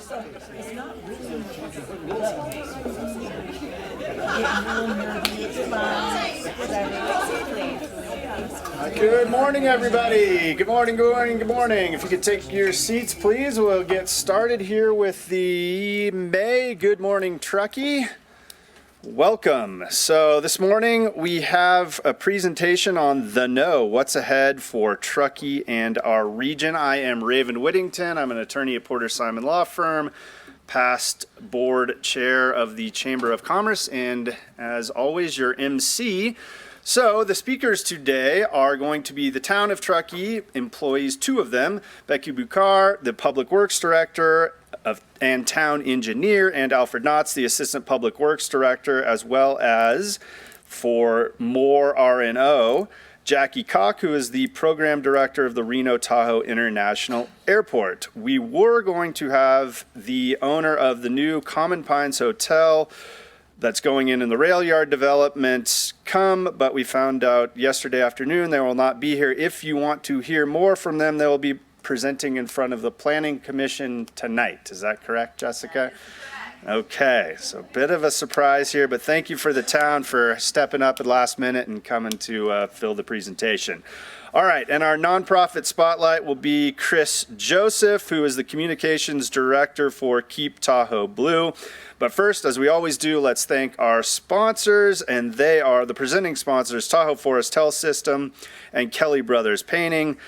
Good morning, everybody. Good morning, good morning, good morning. If you could take your seats, please, we'll get started here with the May Good Morning Truckee. Welcome. So this morning we have a presentation on the know, what's ahead for Truckee and our region. I am Raven Whittington. I'm an attorney at Porter Simon Law Firm, past board chair of the Chamber of Commerce, and as always, your MC. So the speakers today are going to be the town of Truckee employees, two of them, Becky Bucar, the Public Works Director and Town Engineer, and Alfred, the Assistant Public Works Director, as well as for more RNO, Jackie Caulk, who is the Program Director of the Reno Tahoe International Airport. We were going to have the owner of the new Common Pines Hotel that's going in the rail yard development come, but we found out yesterday afternoon they will not be here. If you want to hear more from them, they will be presenting in front of the Planning Commission tonight. Is that correct, Jessica? Okay, so a bit of a surprise here, but thank you for the town for stepping up at last minute and coming to fill the presentation. All right, and our nonprofit spotlight will be Chris Joseph, who is the Communications Director for Keep Tahoe Blue. But first, as we always do, let's thank our sponsors, and they are the presenting sponsors, Tahoe Forest Health System and Kelly Brothers Painting.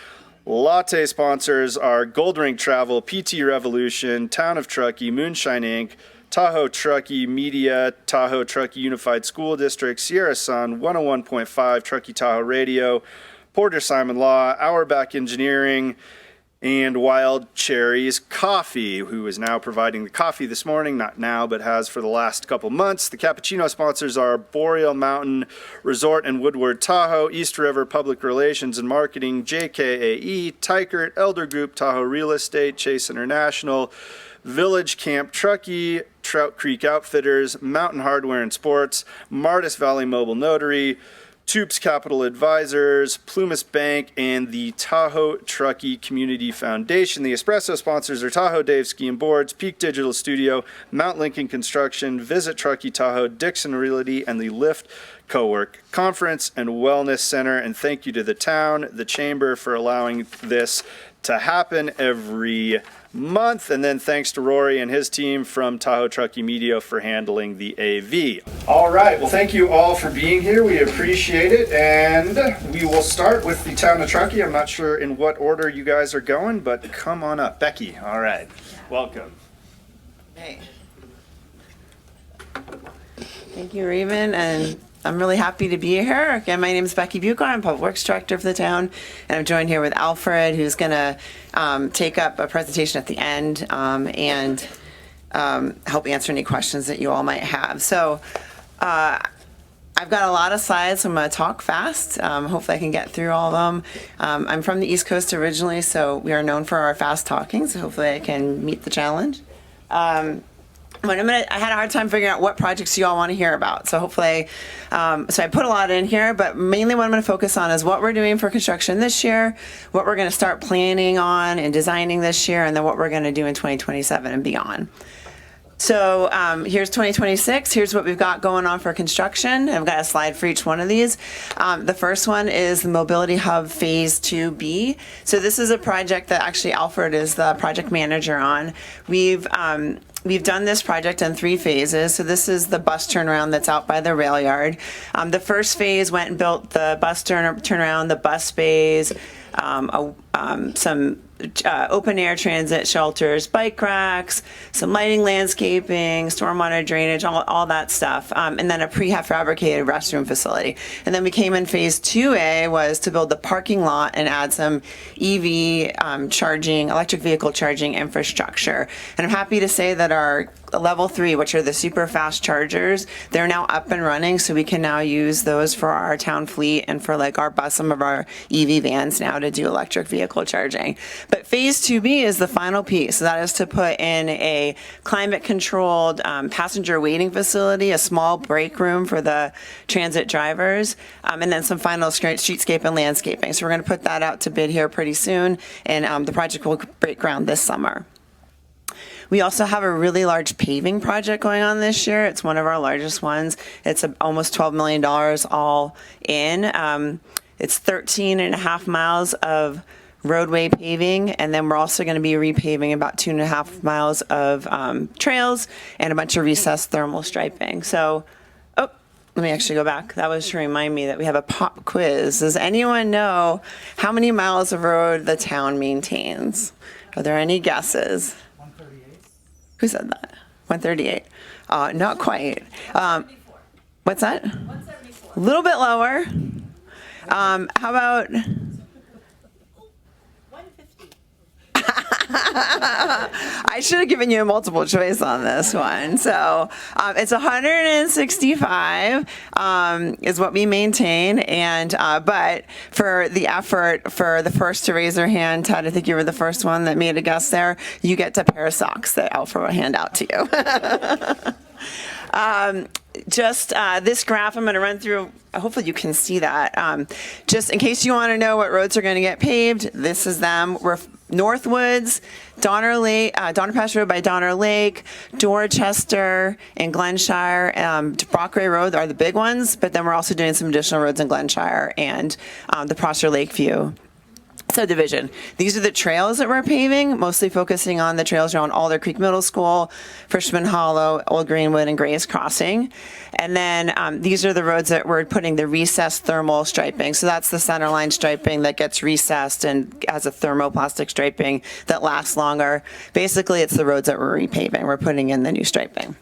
Latte sponsors are Gold Ring Travel, PT Revolution, Town of Truckee, Moonshine Inc., Tahoe Truckee Media, Tahoe Truckee Unified School District, Sierra Sun, 101.5 Truckee Tahoe Radio, Porter Simon Law, Auerbach Engineering, and Wild Cherries Coffee, who is now providing the coffee this morning, not now, but has for the last couple months. The cappuccino sponsors are Boreal Mountain Resort and Woodward Tahoe, East River Public Relations and Marketing, JKAE, Tykert, Elder Group, Tahoe Real Estate, Chase International, Village Camp Truckee, Trout Creek Outfitters, Mountain Hardware and Sports, Martis Valley Mobile Notary, Tubes Capital Advisors, Plumas Bank, and the Tahoe Truckee Community Foundation. The espresso sponsors are Tahoe Dave Ski and Boards, Peak Digital Studio, Mount Lincoln Construction, Visit Truckee Tahoe, Dixon Realty, and the Lyft Co-work Conference and Wellness Center. And thank you to the town, the chamber, for allowing this to happen every month. And then thanks to Rory and his team from Tahoe Truckee Media for handling the AV. All right, well, thank you all for being here. We appreciate it. And we will start with the town of Truckee. I'm not sure in what order you guys are going, but come on up. Becky, all right, welcome. Hey. Thank you, Raven, and I'm really happy to be here. Again, my name is Becky Bucar. I'm Public Works Director for the town, and I'm joined here with Alfred, who's going to take up a presentation at the end and help answer any questions that you all might have. So I've got a lot of slides, so I'm going to talk fast. Hopefully I can get through all of them. I'm from the East Coast originally, so we are known for our fast talking, so hopefully I can meet the challenge. I had a hard time figuring out what projects you all want to hear about. So hopefully, so I put a lot in here, but mainly what I'm going to focus on is what we're doing for construction this year, what we're going to start planning on and designing this year, and then what we're going to do in 2027 and beyond. So here's 2026. Here's what we've got going on for construction. I've got a slide for each one of these. The first one is the Mobility Hub Phase 2B. So this is a project that actually Alfred is the project manager on. We've done this project in 3 phases. So this is the bus turnaround that's out by the rail yard. The first phase went and built the bus turnaround, the bus bays, some open air transit shelters, bike racks, some lighting, landscaping, stormwater drainage, all that stuff, and then a prefabricated restroom facility. And then we came in phase 2A was to build the parking lot and add some EV charging, electric vehicle charging infrastructure. And I'm happy to say that our level 3, which are the super fast chargers, they're now up and running, so we can now use those for our town fleet and for like our bus, some of our EV vans now to do electric vehicle charging. But phase 2B is the final piece. That is to put in a climate-controlled passenger waiting facility, a small break room for the transit drivers, and then some final streetscape and landscaping. So we're going to put that out to bid here pretty soon, and the project will break ground this summer. We also have a really large paving project going on this year. It's one of our largest ones. It's almost $12 million all in. It's 13 and a half miles of roadway paving, and then we're also going to be repaving about 2.5 miles of trails and a bunch of recessed thermal striping. So, oh, let me actually go back. That was to remind me that we have a pop quiz. Does anyone know how many miles of road the town maintains? Are there any guesses? 138. Who said that? 138. Not quite. What's that? 174. A little bit lower. How about 150. I should have given you a multiple choice on this one. So it's 165 is what we maintain. And but for the effort, for the first to raise their hand, Ted, I think you were the first one that made a guess there. You get a pair of socks that Alfred will hand out to you. Just this graph I'm going to run through. Hopefully you can see that. Just in case you want to know what roads are going to get paved, this is them. We're Northwoods, Donner Lake, Donner Pass Road by Donner Lake, Dorchester and Glenshire, Brockway Road are the big ones, but then we're also doing some additional roads in Glenshire and the Prosser Lakeview subdivision. These are the trails that we're paving, mostly focusing on the trails around Alder Creek Middle School, Frishman Hollow, Old Greenwood, and Gray's Crossing. And then these are the roads that we're putting the recessed thermal striping. So that's the center line striping that gets recessed and has a thermoplastic striping that lasts longer. Basically, it's the roads that we're repaving. We're putting in the new striping.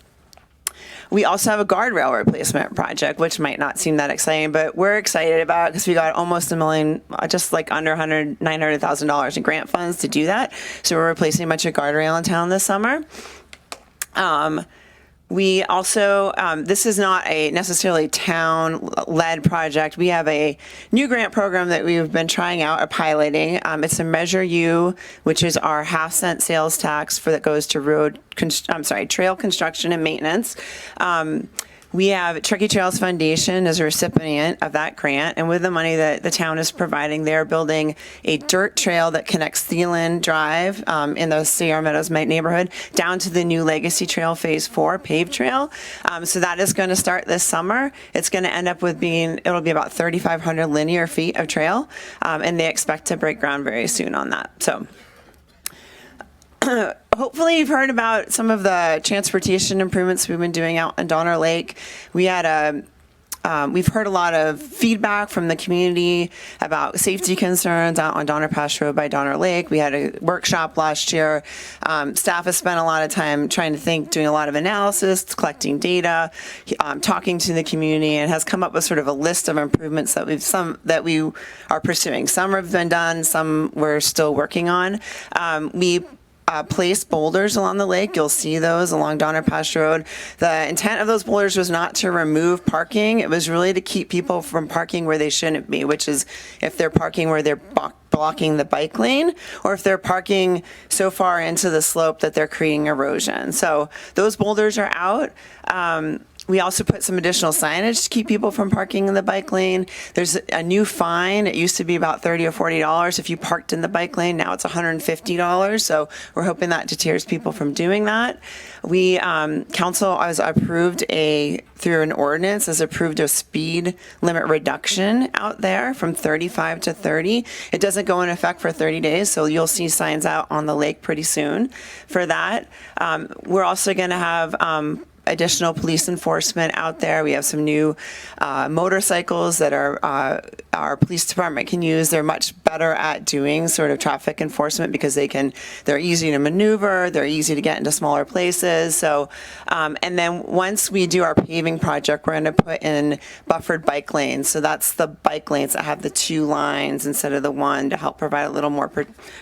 We also have a guardrail replacement project, which might not seem that exciting, but we're excited about it because we got almost $1 million, just like under $900,000 in grant funds to do that. So we're replacing a bunch of guardrail in town this summer. We also, this is not a necessarily town-led project. We have a new grant program that we've been trying out or piloting. It's a Measure U, which is our half-cent sales tax that goes to trail construction and maintenance. We have Truckee Trails Foundation as a recipient of that grant, and with the money that the town is providing, they're building a dirt trail that connects Thielen Drive in the Sierra Meadows neighborhood down to the new Legacy Trail Phase 4 paved trail. So that is going to start this summer. It's going to end up with it'll be about 3,500 linear feet of trail, and they expect to break ground very soon on that. So hopefully you've heard about some of the transportation improvements we've been doing out on Donner Lake. We've heard a lot of feedback from the community about safety concerns out on Donner Pass Road by Donner Lake. We had a workshop last year. Staff has spent a lot of time trying to think, doing a lot of analysis, collecting data, talking to the community, and has come up with sort of a list of improvements that we are pursuing. Some have been done, some we're still working on. We place boulders along the lake. You'll see those along Donner Pass Road. The intent of those boulders was not to remove parking. It was really to keep people from parking where they shouldn't be, which is if they're parking where they're blocking the bike lane, or if they're parking so far into the slope that they're creating erosion. So those boulders are out. We also put some additional signage to keep people from parking in the bike lane. There's a new fine. It used to be about $30 or $40 if you parked in the bike lane. Now it's $150. So we're hoping that deters people from doing that. We, council has approved through an ordinance, has approved a speed limit reduction out there from 35 to 30. It doesn't go in effect for 30 days, so you'll see signs out on the lake pretty soon for that. We're also going to have additional police enforcement out there. We have some new motorcycles that our police department can use. They're much better at doing sort of traffic enforcement because they're easy to maneuver, they're easy to get into smaller places. So, and then once we do our paving project, we're going to put in buffered bike lanes. So that's the bike lanes that have the 2 lines instead of the 1 to help provide a little more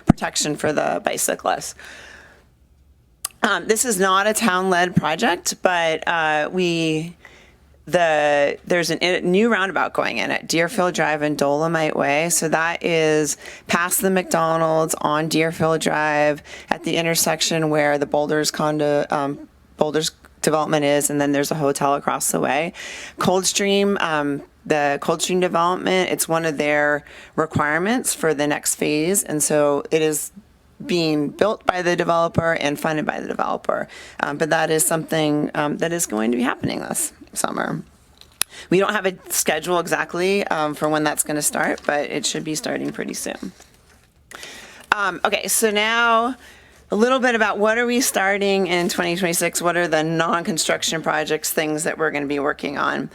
protection for the bicyclists. This is not a town-led project, but there's a new roundabout going in at Deerfield Drive and Dolomite Way. So that is past the McDonald's on Deerfield Drive at the intersection where the Boulders development is, and then there's a hotel across the way. Coldstream, the Coldstream development, it's one of their requirements for the next phase, and so it is being built by the developer and funded by the developer. But that is something that is going to be happening this summer. We don't have a schedule exactly for when that's going to start, but it should be starting pretty soon. Okay, so now a little bit about what are we starting in 2026? What are the non-construction projects, things that we're going to be working on?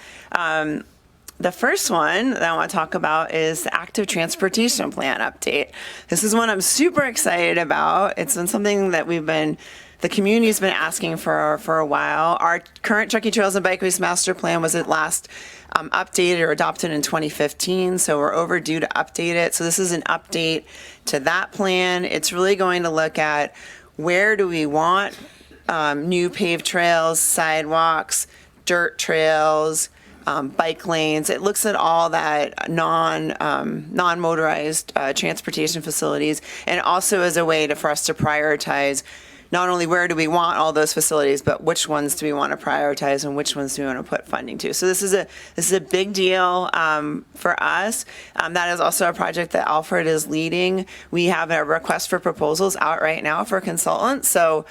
The first one that I want to talk about is the active transportation plan update. This is one I'm super excited about. It's been something that the community's been asking for a while. Our current Truckee Trails and Bikeways Master Plan was at last updated or adopted in 2015, so we're overdue to update it. So this is an update to that plan. It's really going to look at where do we want new paved trails, sidewalks, dirt trails, bike lanes. It looks at all that non-motorized transportation facilities, and also as a way for us to prioritize not only where do we want all those facilities, but which ones do we want to prioritize and which ones do we want to put funding to. So this is a big deal for us. That is also a project that Alfred is leading. We have a request for proposals out right now for consultants. So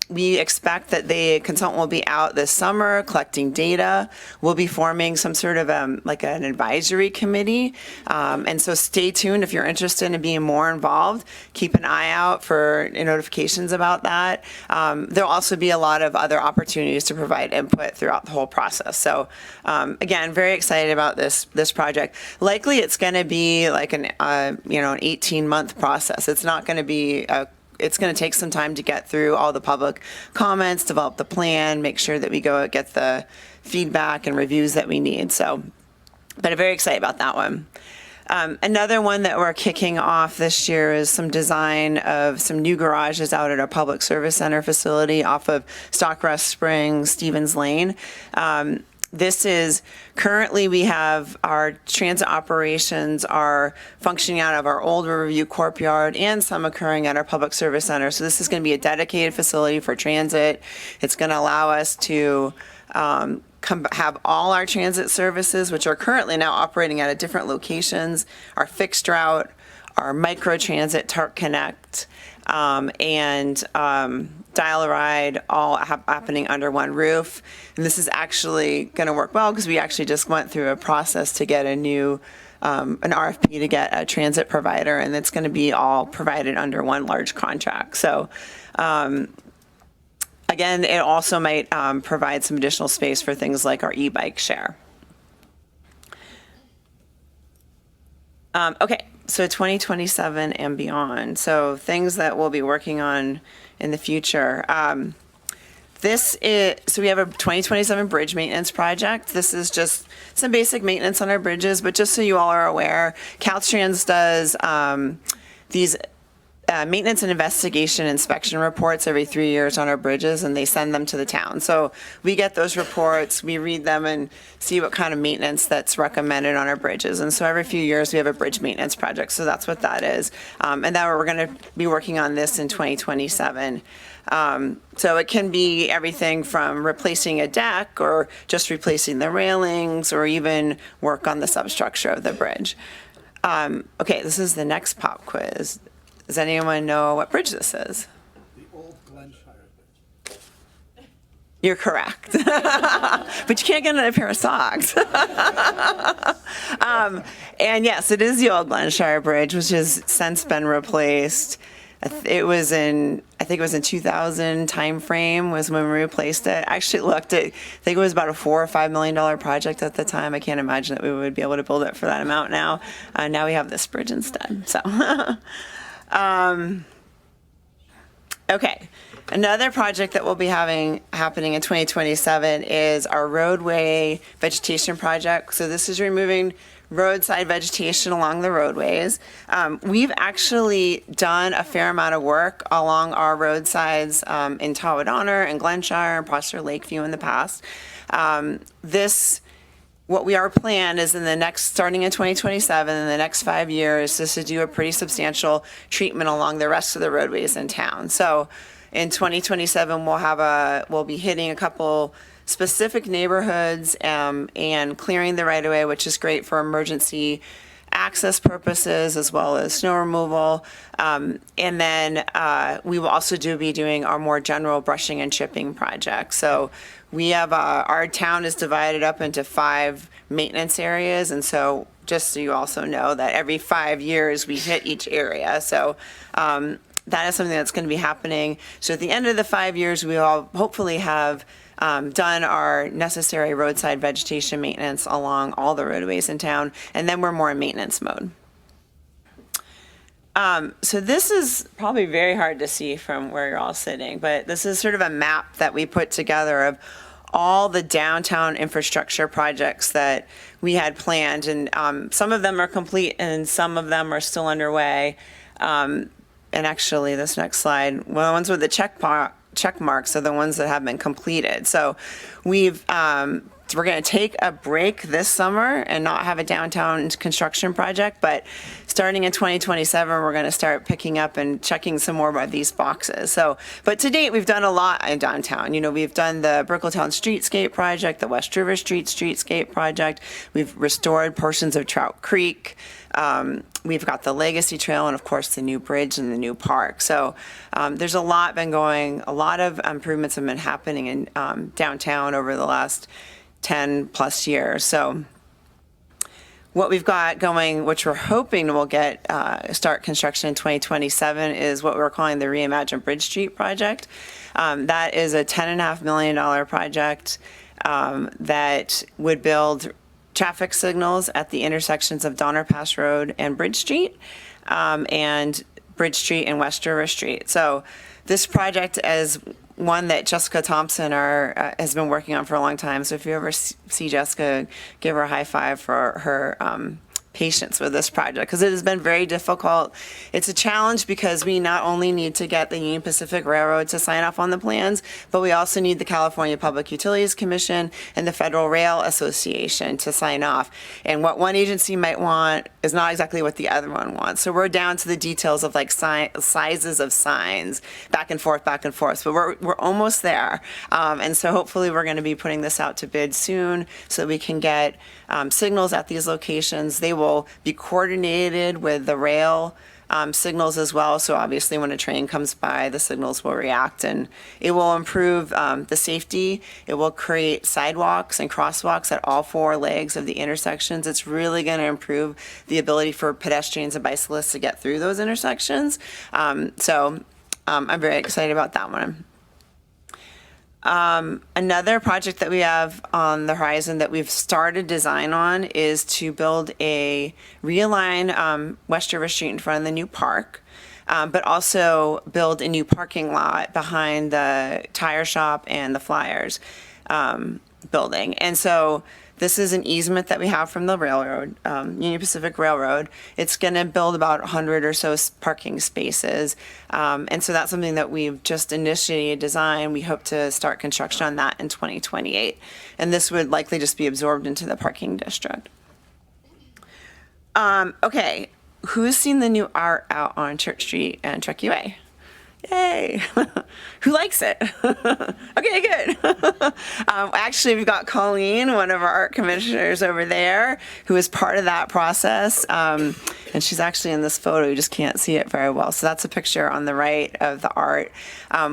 we expect that the consultant will be out this summer collecting data. We'll be forming some sort of like an advisory committee. And so stay tuned if you're interested in being more involved. Keep an eye out for notifications about that. There'll also be a lot of other opportunities to provide input throughout the whole process. So again, very excited about this project. Likely it's going to be like an 18-month process. It's not going to be it's going to take some time to get through all the public comments, develop the plan, make sure that we go get the feedback and reviews that we need. So, but I'm very excited about that one. Another one that we're kicking off this year is some design of some new garages out at our public service center facility off of Stockrest Springs, Stevens Lane. This is currently we have our transit operations are functioning out of our old Riverview Courtyard and some occurring at our public service center. So this is going to be a dedicated facility for transit. It's going to allow us to have all our transit services, which are currently now operating at different locations, our fixed route, our micro transit, Tarp Connect, and Dial-A-Ride, all happening under one roof. And this is actually going to work well because we actually just went through a process to get a new an RFP to get a transit provider, and it's going to be all provided under one large contract. So again, it also might provide some additional space for things like our e-bike share. Okay, so 2027 and beyond. So things that we'll be working on in the future. So we have a 2027 bridge maintenance project. This is just some basic maintenance on our bridges, but just so you all are aware, Caltrans does these maintenance and investigation inspection reports every 3 years on our bridges, and they send them to the town. So we get those reports, we read them and see what kind of maintenance that's recommended on our bridges. And so every few years we have a bridge maintenance project. So that's what that is. And then we're going to be working on this in 2027. So it can be everything from replacing a deck or just replacing the railings or even work on the substructure of the bridge. Okay, this is the next pop quiz. Does anyone know what bridge this is? The old Glenshire Bridge. You're correct. But you can't get another pair of socks. And yes, it is the old Glenshire Bridge, which has since been replaced. It was I think it was in 2000 time frame was when we replaced it. I actually looked at, I think it was about a $4 or $5 million project at the time. I can't imagine that we would be able to build it for that amount now. Now we have this bridge instead, so. Okay, another project that we'll be happening in 2027 is our roadway vegetation project. So this is removing roadside vegetation along the roadways. We've actually done a fair amount of work along our roadsides in Tahoe and Glenshire and Prosser Lakeview in the past. What our plan is starting in 2027, in the next 5 years, is to do a pretty substantial treatment along the rest of the roadways in town. So in 2027, we'll be hitting a couple specific neighborhoods and clearing the right of way, which is great for emergency access purposes as well as snow removal. And then we will also be doing our more general brushing and chipping projects. So we have, our town is divided up into 5 maintenance areas. And so just so you also know that every 5 years we hit each area. So that is something that's going to be happening. So at the end of the 5 years, we will hopefully have done our necessary roadside vegetation maintenance along all the roadways in town, and then we're more in maintenance mode. So this is probably very hard to see from where you're all sitting, but this is sort of a map that we put together of all the downtown infrastructure projects that we had planned, and some of them are complete and some of them are still underway. And actually, this next slide, well, the ones with the check marks are the ones that have been completed. So we're going to take a break this summer and not have a downtown construction project, but starting in 2027, we're going to start picking up and checking some more about these boxes. So, but to date, we've done a lot in downtown. You know, we've done the Brickletown Streetscape project, the West River Street Streetscape project. We've restored portions of Trout Creek. We've got the Legacy Trail and, of course, the new bridge and the new park. So there's a lot of improvements have been happening in downtown over the last 10 plus years. So what we've got going, which we're hoping will get start construction in 2027, is what we're calling the Reimagine Bridge Street project. That is a $10.5 million project that would build traffic signals at the intersections of Donner Pass Road and Bridge Street, and Bridge Street and West River Street. So this project is one that Jessica Thompson has been working on for a long time. So if you ever see Jessica, give her a high five for her patience with this project, because it has been very difficult. It's a challenge because we not only need to get the Union Pacific Railroad to sign off on the plans, but we also need the California Public Utilities Commission and the Federal Rail Association to sign off. And what one agency might want is not exactly what the other one wants. So we're down to the details of like sizes of signs, back and forth, but we're almost there. And so hopefully we're going to be putting this out to bid soon so we can get signals at these locations. They will be coordinated with the rail signals as well. So obviously when a train comes by, the signals will react, and it will improve the safety. It will create sidewalks and crosswalks at all 4 legs of the intersections. It's really going to improve the ability for pedestrians and bicyclists to get through those intersections. So I'm very excited about that one. Another project that we have on the horizon that we've started design on is to build realign West River Street in front of the new park, but also build a new parking lot behind the tire shop and the Flyers building. And so this is an easement that we have from the railroad, Union Pacific Railroad. It's going to build about 100 or so parking spaces. And so that's something that we've just initiated design. We hope to start construction on that in 2028. And this would likely just be absorbed into the parking district. Okay, who's seen the new art out on Church Street and Truckee Way? Yay! Who likes it? Okay, good. Actually, we've got Colleen, one of our art commissioners over there, who is part of that process. And she's actually in this photo. You just can't see it very well. So that's a picture on the right of the art.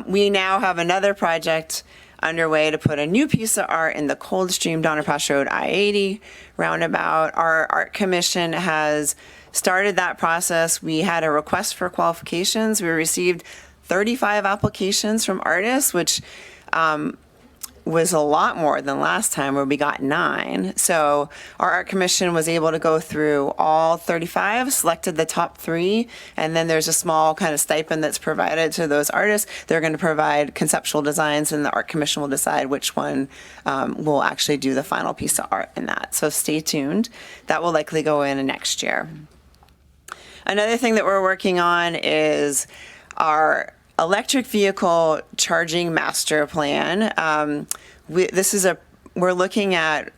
We now have another project underway to put a new piece of art in the Coldstream Donner Pass Road I-80 roundabout. Our art commission has started that process. We had a request for qualifications. We received 35 applications from artists, which was a lot more than last time where we got 9. So our art commission was able to go through all 35, selected the top 3, and then there's a small kind of stipend that's provided to those artists. They're going to provide conceptual designs, and the art commission will decide which one will actually do the final piece of art in that. So stay tuned. That will likely go in next year. Another thing that we're working on is our electric vehicle charging master plan. We're looking at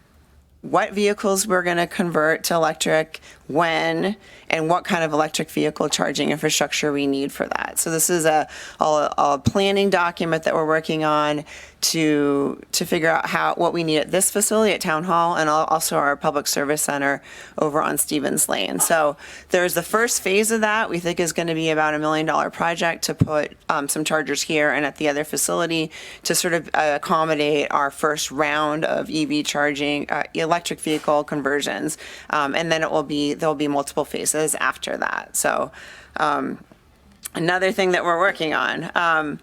what vehicles we're going to convert to electric, when, and what kind of electric vehicle charging infrastructure we need for that. So this is a planning document that we're working on to figure out what we need at this facility at Town Hall and also our Public Service Center over on Stevens Lane. So there's the first phase of that we think is going to be about $1 million project to put some chargers here and at the other facility to sort of accommodate our first round of EV charging, electric vehicle conversions. And then there'll be multiple phases after that. So another thing that we're working on.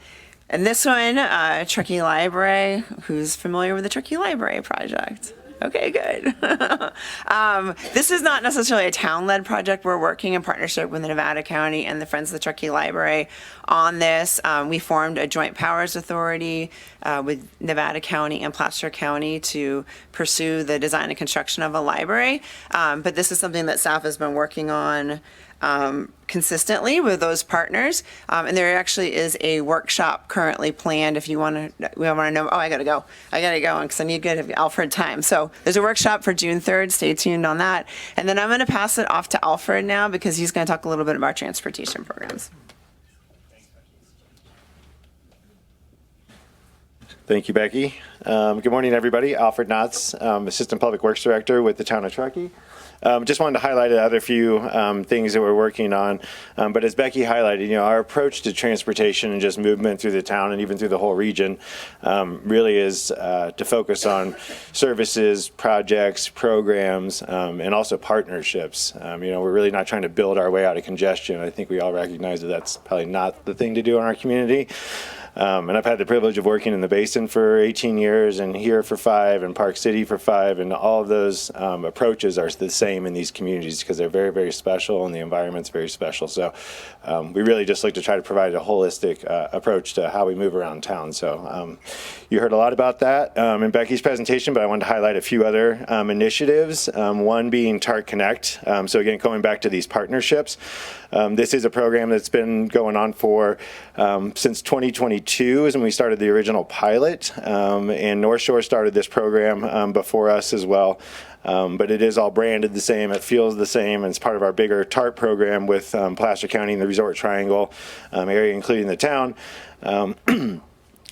And this one, Truckee Library, who's familiar with the Truckee Library project? Okay, good. This is not necessarily a town-led project. We're working in partnership with the Nevada County and the Friends of the Truckee Library on this. We formed a joint powers authority with Nevada County and Placer County to pursue the design and construction of a library. But this is something that staff has been working on consistently with those partners. And there actually is a workshop currently planned if you want to know. Oh, I got to go because I need to give Alfred time. So there's a workshop for June 3rd. Stay tuned on that. And then I'm going to pass it off to Alfred now because he's going to talk a little bit about transportation programs. Thank you, Becky. Good morning, everybody. Alfred Knotts, Assistant Public Works Director with the town of Truckee. Just wanted to highlight other few things that we're working on. But as Becky highlighted, our approach to transportation and just movement through the town and even through the whole region really is to focus on services, projects, programs, and also partnerships. We're really not trying to build our way out of congestion. I think we all recognize that that's probably not the thing to do in our community. And I've had the privilege of working in the Basin for 18 years and here for 5 and Park City for 5. And all of those approaches are the same in these communities because they're very, very special and the environment's very special. So we really just like to try to provide a holistic approach to how we move around town. So you heard a lot about that in Becky's presentation, but I wanted to highlight a few other initiatives, one being TART Connect. So again, going back to these partnerships, this is a program that's been going on for since 2022 is when we started the original pilot, and North Shore started this program before us as well. But it is all branded the same, it feels the same, and it's part of our bigger TART program with Placer County and the Resort Triangle area, including the town.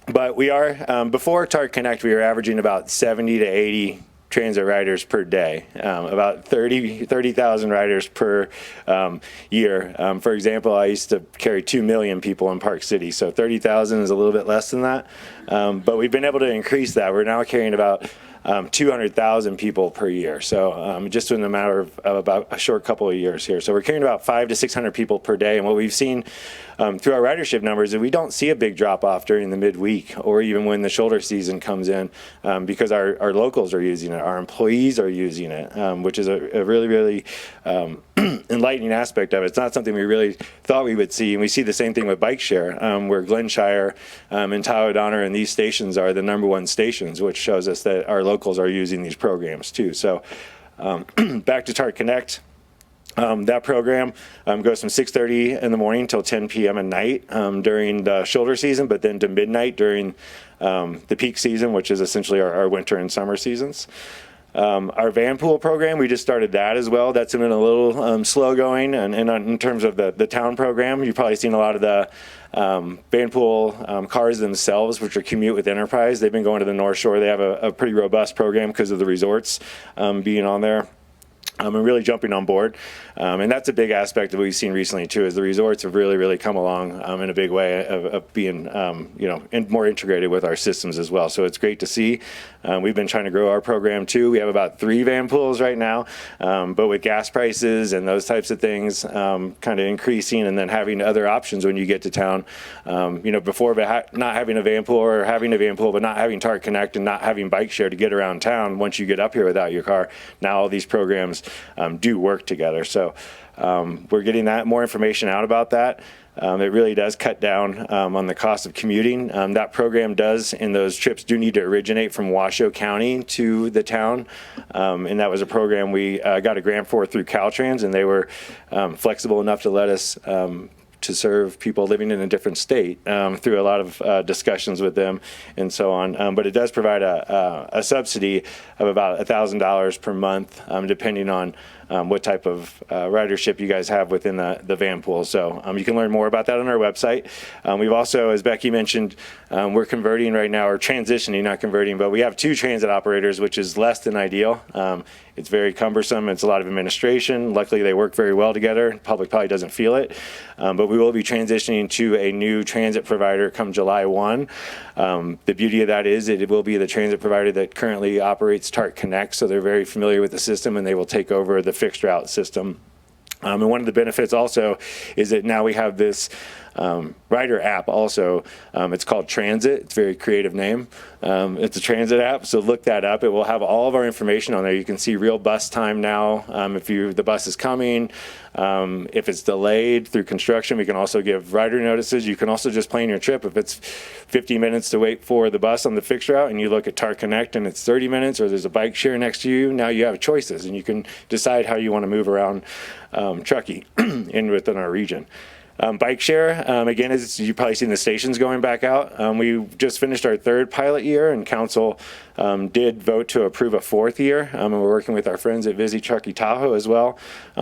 But we are, before TART Connect, we were averaging about 70 to 80 transit riders per day, about 30,000 riders per year. For example, I used to carry 2 million people in Park City, so 30,000 is a little bit less than that. But we've been able to increase that. We're now carrying about 200,000 people per year. So just in a matter of about a short couple of years here. So we're carrying about 500 to 600 people per day. And what we've seen through our ridership numbers is we don't see a big drop off during the midweek or even when the shoulder season comes in because our locals are using it, our employees are using it, which is a really, really enlightening aspect of it. It's not something we really thought we would see. And we see the same thing with bike share, where Glenshire and Tahoe and these stations are the #1 stations, which shows us that our locals are using these programs too. So back to TART Connect. That program goes from 6:30 in the morning till 10 p.m. at night during the shoulder season, but then to midnight during the peak season, which is essentially our winter and summer seasons. Our van pool program, we just started that as well. That's been a little slow going, and in terms of the town program, you've probably seen a lot of the van pool cars themselves, which are commute with Enterprise. They've been going to the North Shore. They have a pretty robust program because of the resorts being on there. And really jumping on board. And that's a big aspect of what we've seen recently too, is the resorts have really, really come along in a big way of being, more integrated with our systems as well. So it's great to see. We've been trying to grow our program too. We have about 3 van pools right now, but with gas prices and those types of things kind of increasing, and then having other options when you get to town, before not having a van pool or having a van pool, but not having TART Connect and not having bike share to get around town once you get up here without your car. Now all these programs do work together. So we're getting that more information out about that. It really does cut down on the cost of commuting. That program does, and those trips do need to originate from Washoe County to the town. And that was a program we got a grant for through Caltrans, and they were flexible enough to let us to serve people living in a different state through a lot of discussions with them and so on. But it does provide a subsidy of about $1,000 per month, depending on what type of ridership you guys have within the van pool. So you can learn more about that on our website. We've also, as Becky mentioned, we're converting right now, or transitioning, not converting, but we have 2 transit operators, which is less than ideal. It's very cumbersome. It's a lot of administration. Luckily, they work very well together. The public probably doesn't feel it. But we will be transitioning to a new transit provider come July 1. The beauty of that is it will be the transit provider that currently operates TART Connect, so they're very familiar with the system, and they will take over the fixed route system. And one of the benefits also is that now we have this rider app also. It's called Transit. It's a very creative name. It's a transit app, so look that up. It will have all of our information on there. You can see real bus time now. If the bus is coming, if it's delayed through construction, we can also give rider notices. You can also just plan your trip. If it's 50 minutes to wait for the bus on the fixed route and you look at TART Connect and it's 30 minutes, or there's a bike share next to you, now you have choices and you can decide how you want to move around Truckee within our region. Bike share, again, as you've probably seen the stations going back out. We just finished our 3rd pilot year, and council did vote to approve a 4th year. And we're working with our friends at Visit Truckee Tahoe as well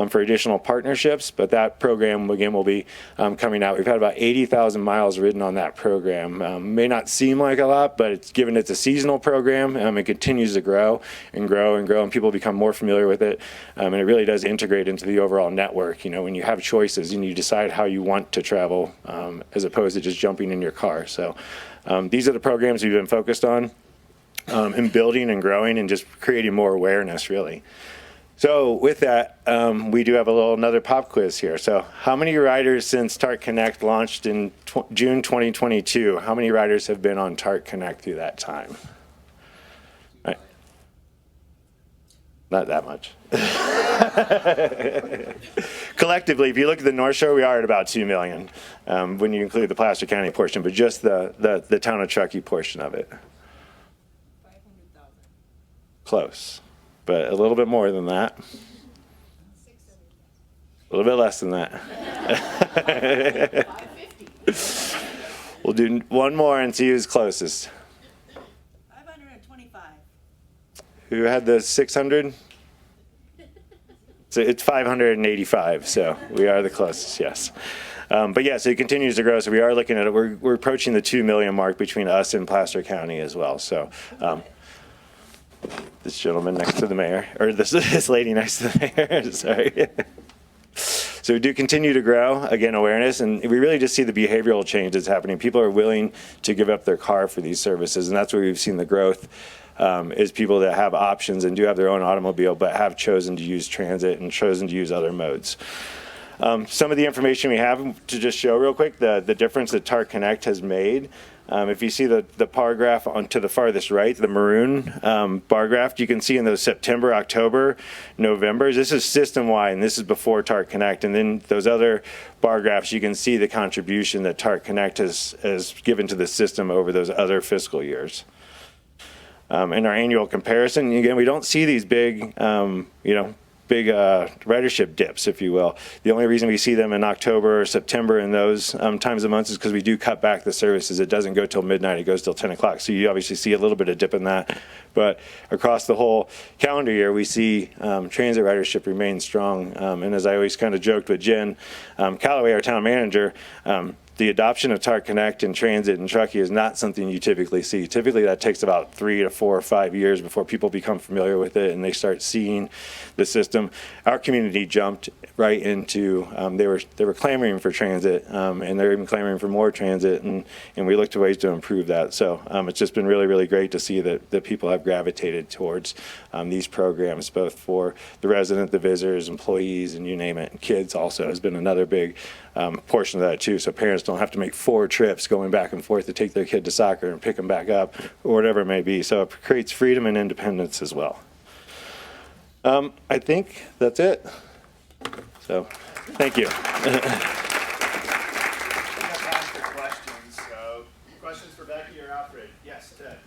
for additional partnerships. But that program, again, will be coming out. We've had about 80,000 miles ridden on that program. May not seem like a lot, but it's given it's a seasonal program. It continues to grow and grow and grow, and people become more familiar with it. And it really does integrate into the overall network. You know, when you have choices and you decide how you want to travel as opposed to just jumping in your car. So these are the programs we've been focused on in building and growing and just creating more awareness, really. So with that, we do have another pop quiz here. So how many riders since TART Connect launched in June 2022, how many riders have been on TART Connect through that time? Right. Not that much. Collectively, if you look at the North Shore, we are at about 2 million when you include the Placer County portion, but just the town of Truckee portion of it. 500,000. Close, but a little bit more than that. 600,000. A little bit less than that. 550. We'll do one more and see who's closest. 525. Who had the 600? So it's 585, so we are the closest, yes. But yeah, so it continues to grow. So we are looking at it. We're approaching the 2 million mark between us and Placer County as well. So this gentleman next to the mayor, or this lady next to the mayor, sorry. So we do continue to grow, again, awareness, and we really just see the behavioral change that's happening. People are willing to give up their car for these services, and that's where we've seen the growth. Is people that have options and do have their own automobile, but have chosen to use transit and chosen to use other modes. Some of the information we have to just show real quick, the difference that TART Connect has made. If you see the bar graph on to the farthest right, the maroon bar graph, you can see in those September, October, Novembers, this is system-wide, and this is before TART Connect. And then those other bar graphs, you can see the contribution that TART Connect has given to the system over those other fiscal years. In our annual comparison, again, we don't see these big, big ridership dips, if you will. The only reason we see them in October or September in those times of months is because we do cut back the services. It doesn't go till midnight, it goes till 10 o'clock. So you obviously see a little bit of dip in that. But across the whole calendar year, we see transit ridership remain strong. And as I always kind of joked with Jen Calloway, our town manager, the adoption of TART Connect and transit in Truckee is not something you typically see. Typically, that takes about 3 to 4 or 5 years before people become familiar with it and they start seeing the system. Our community jumped right into, they were clamoring for transit, and they're even clamoring for more transit, and we looked at ways to improve that. So it's just been really, really great to see that people have gravitated towards these programs, both for the resident, the visitors, employees, and you name it. Kids also has been another big portion of that too, so parents don't have to make 4 trips going back and forth to take their kid to soccer and pick them back up or whatever it may be. So it creates freedom and independence as well. I think that's it. So thank you. Questions for Becky or Alfred? Yes, Ted.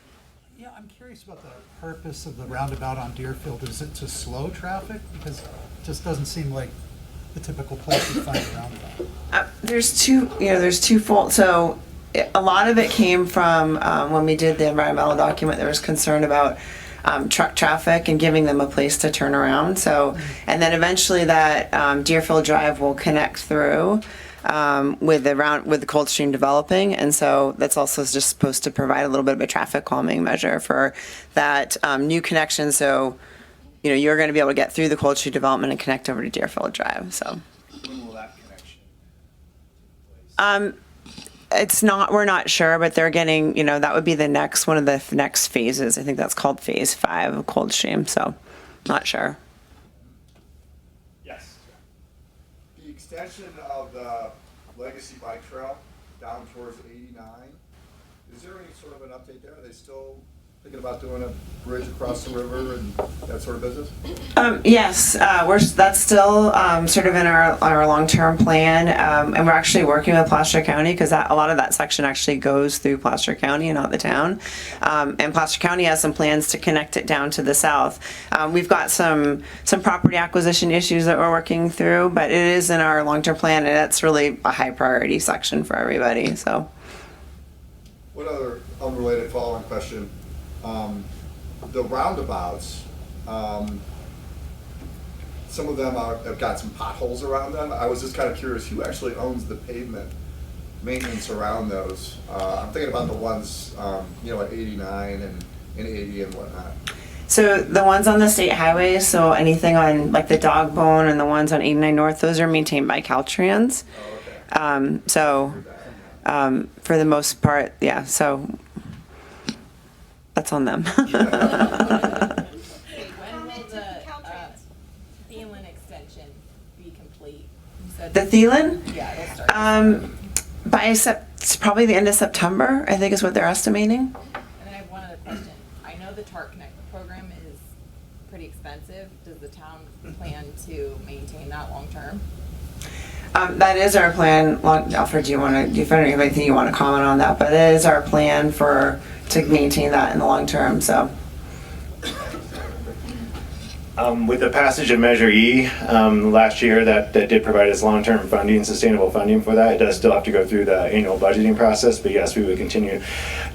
Yeah, I'm curious about the purpose of the roundabout on Deerfield. Is it to slow traffic? Because it just doesn't seem like the typical place you find a roundabout. There's twofold. So a lot of it came from when we did the environmental document. There was concern about truck traffic and giving them a place to turn around. So, and then eventually that Deerfield Drive will connect through with the Coldstream developing, and so that's also just supposed to provide a little bit of a traffic calming measure for that new connection. So, you're going to be able to get through the Coldstream development and connect over to Deerfield Drive. So. When will that connection take place? It's not, we're not sure, but they're getting, that would be one of the next phases. I think that's called phase 5 of Coldstream. So, not sure. Yes. The extension of the Legacy Bike Trail down towards 89, is there any sort of an update there? Are they still thinking about doing a bridge across the river and that sort of business? Yes, that's still sort of in our long-term plan, and we're actually working with Placer County because a lot of that section actually goes through Placer County and not the town. And Placer County has some plans to connect it down to the south. We've got some property acquisition issues that we're working through, but it is in our long-term plan, and that's really a high priority section for everybody. So. One other unrelated following question. The roundabouts, some of them have got some potholes around them. I was just kind of curious, who actually owns the pavement maintenance around those? I'm thinking about the ones, at 89 and 80 and whatnot. So the ones on the state highways, so anything on like the Dog Bone and the ones on 89 North, those are maintained by Caltrans. Oh, okay. For the most part, yeah, so that's on them. When will the Thielen extension be complete? You said- The Thielen? Yeah, it'll start. It's probably the end of September, I think is what they're estimating. And then I have one other question. I know the TARP Connect program is pretty expensive. Does the town plan to maintain that long term? That is our plan. Alfred, do you have anything you want to comment on that? But it is our plan to maintain that in the long term. So. With the passage of Measure E last year, that did provide us long-term funding, sustainable funding for that. It does still have to go through the annual budgeting process, but yes, we would continue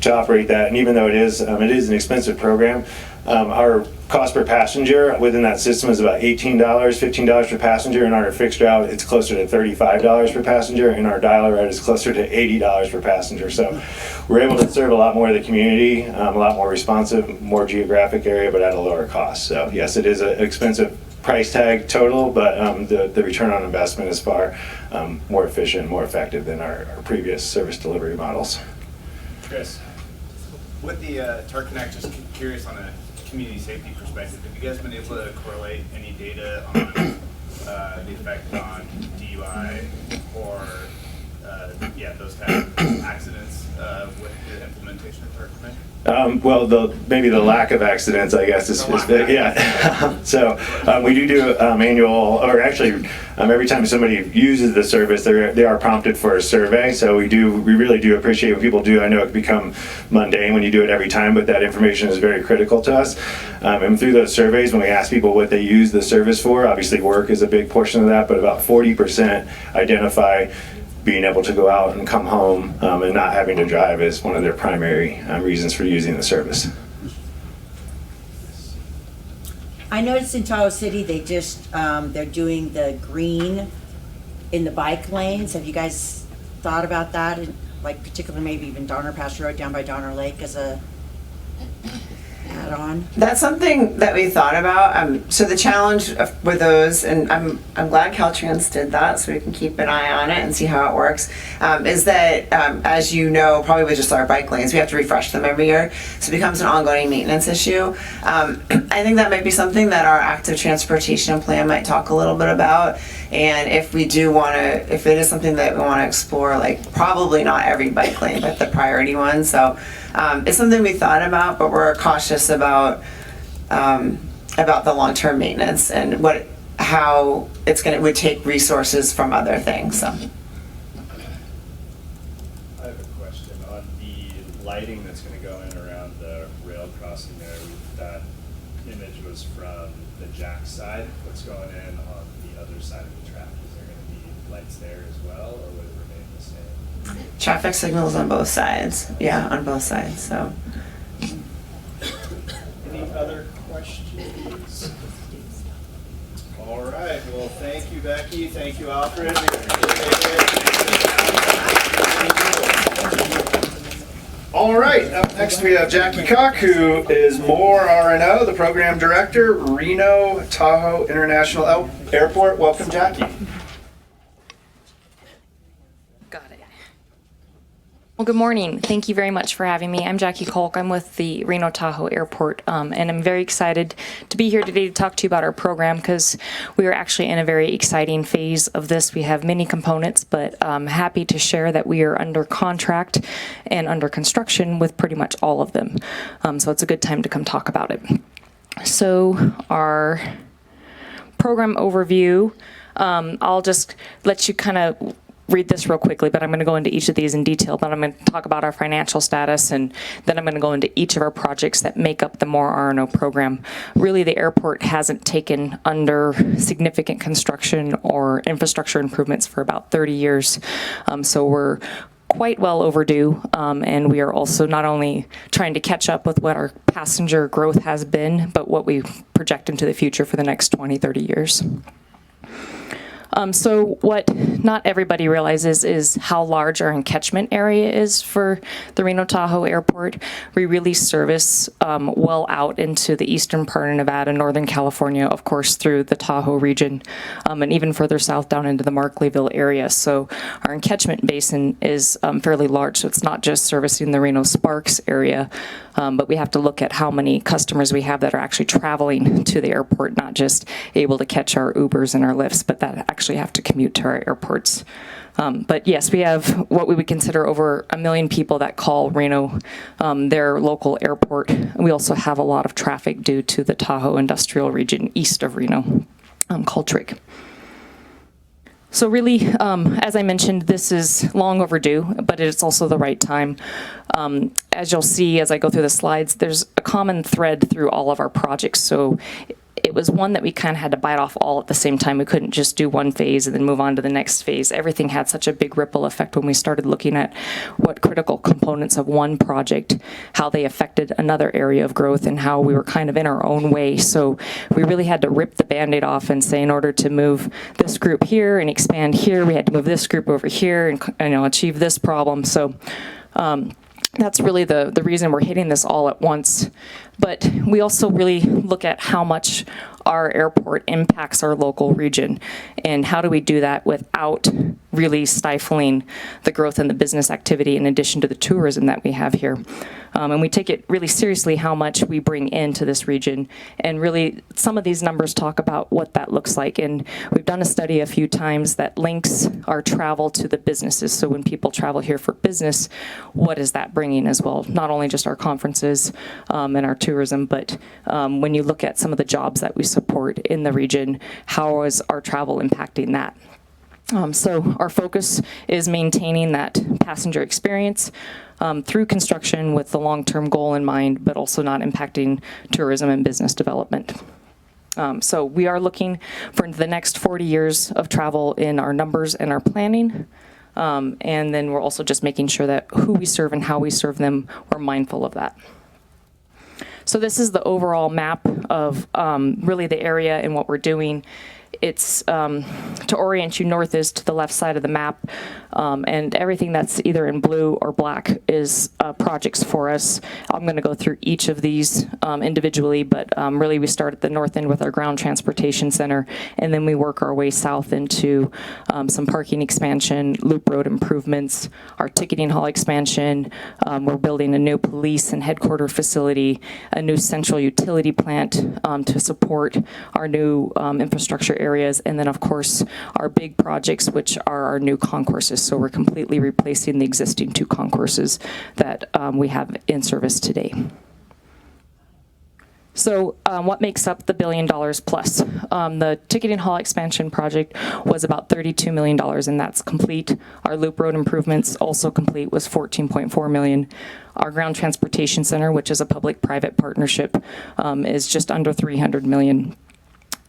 to operate that. And even though it is an expensive program, our cost per passenger within that system is about $18, $15 per passenger. In our fixed route, it's closer to $35 per passenger, and our dial route is closer to $80 per passenger. So we're able to serve a lot more of the community, a lot more responsive, more geographic area, but at a lower cost. So yes, it is an expensive price tag total, but the return on investment is far more efficient, more effective than our previous service delivery models. Chris, with the TARP Connect, just curious on a community safety perspective, have you guys been able to correlate any data on the effect on DUI or those kind of accidents with the implementation of TARP Connect? Well, maybe the lack of accidents, I guess, is big. Yeah. So we do annual, or actually, every time somebody uses the service, they are prompted for a survey. So we really do appreciate what people do. I know it can become mundane when you do it every time, but that information is very critical to us. And through those surveys, when we ask people what they use the service for, obviously work is a big portion of that, but about 40% identify being able to go out and come home and not having to drive is one of their primary reasons for using the service. I noticed in Tahoe City, they just, they're doing the green in the bike lanes. Have you guys thought about that? And, like particularly maybe even Donner Pass Road down by Donner Lake as a add-on? That's something that we thought about. So the challenge with those, and I'm glad Caltrans did that, so we can keep an eye on it and see how it works. Is that as you know, probably with just our bike lanes, we have to refresh them every year, so it becomes an ongoing maintenance issue. I think that might be something that our active transportation plan might talk a little bit about. And if we do want to, if it is something that we want to explore, like probably not every bike lane, but the priority ones. So it's something we thought about, but we're cautious about the long-term maintenance and how would take resources from other things. So. I have a question on the lighting that's going to go in around the rail crossing there. That image was from the jack side. What's going in on the other side of the track? Is there going to be lights there as well, or would it remain the same? Traffic signals on both sides. Yeah, on both sides. So. Any other Thank you, Becky. Thank you, Alfred. All right, up next we have Jackie Caulk, who is more RNO, the program director, Reno Tahoe International Airport. Welcome, Jackie. Got it. Well, good morning. Thank you very much for having me. I'm Jackie Caulk. I'm with the Reno Tahoe Airport, and I'm very excited to be here today to talk to you about our program because we are actually in a very exciting phase of this. We have many components, but I'm happy to share that we are under contract and under construction with pretty much all of them. So it's a good time to come talk about it. So our program overview, I'll just let you kind of read this real quickly, but I'm going to go into each of these in detail. But I'm going to talk about our financial status, and then I'm going to go into each of our projects that make up the More RNO program. Really, the airport hasn't taken under significant construction or infrastructure improvements for about 30 years. So we're quite well overdue, and we are also not only trying to catch up with what our passenger growth has been, but what we project into the future for the next 20, 30 years. So what not everybody realizes is how large our catchment area is for the Reno Tahoe Airport. We really service well out into the eastern part of Nevada, Northern California, of course, through the Tahoe region, and even further south down into the Markleyville area. So our catchment basin is fairly large. So it's not just servicing the Reno Sparks area, but we have to look at how many customers we have that are actually traveling to the airport, not just able to catch our Ubers and our Lyfts, but that actually have to commute to our airports. But yes, we have what we would consider over 1 million people that call Reno their local airport. We also have a lot of traffic due to the Tahoe industrial region east of Reno, called Truckee. So really, as I mentioned, this is long overdue, but it's also the right time. As you'll see as I go through the slides, there's a common thread through all of our projects. So it was one that we kind of had to bite off all at the same time. We couldn't just do one phase and then move on to the next phase. Everything had such a big ripple effect when we started looking at what critical components of one project, how they affected another area of growth, and how we were kind of in our own way. So we really had to rip the Band-Aid off and say, in order to move this group here and expand here, we had to move this group over here and achieve this problem. So that's really the reason we're hitting this all at once. But we also really look at how much our airport impacts our local region, and how do we do that without really stifling the growth in the business activity in addition to the tourism that we have here. And we take it really seriously how much we bring into this region, and really some of these numbers talk about what that looks like. And we've done a study a few times that links our travel to the businesses. So when people travel here for business, what is that bringing as well? Not only just our conferences and our tourism, but when you look at some of the jobs that we support in the region, how is our travel impacting that? So our focus is maintaining that passenger experience through construction with the long-term goal in mind, but also not impacting tourism and business development. So we are looking for the next 40 years of travel in our numbers and our planning. And then we're also just making sure that who we serve and how we serve them, we're mindful of that. So this is the overall map of really the area and what we're doing. It's to orient you north is to the left side of the map, and everything that's either in blue or black is projects for us. I'm going to go through each of these individually, but really we start at the north end with our ground transportation center, and then we work our way south into some parking expansion, loop road improvements, our ticketing hall expansion. We're building a new police and headquarter facility, a new central utility plant to support our new infrastructure areas, and then of course our big projects, which are our new concourses. So we're completely replacing the existing 2 concourses that we have in service today. So what makes up the $1 billion plus? The ticketing hall expansion project was about $32 million, and that's complete. Our loop road improvements, also complete, was $14.4 million. Our ground transportation center, which is a public-private partnership, is just under $300 million.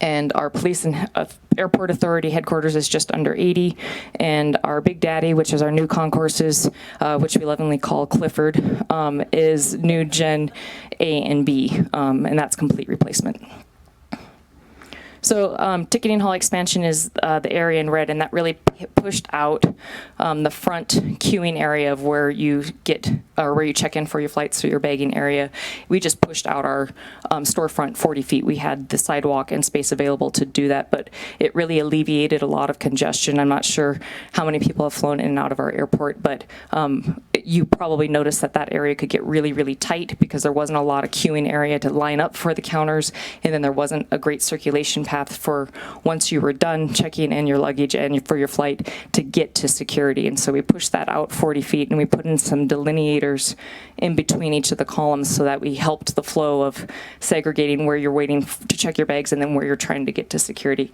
And our police and airport authority headquarters is just under 80, and our Big Daddy, which is our new concourses, which we lovingly call Clifford, is new Gen A and B, and that's complete replacement. So ticketing hall expansion is the area in red, and that really pushed out the front queuing area of where you get or where you check in for your flights or your bagging area. We just pushed out our storefront 40 feet. We had the sidewalk and space available to do that, but it really alleviated a lot of congestion. I'm not sure how many people have flown in and out of our airport, but you probably noticed that that area could get really, really tight because there wasn't a lot of queuing area to line up for the counters, and then there wasn't a great circulation path for once you were done checking in your luggage and for your flight to get to security. And so we pushed that out 40 feet, and we put in some delineators in between each of the columns so that we helped the flow of segregating where you're waiting to check your bags and then where you're trying to get to security.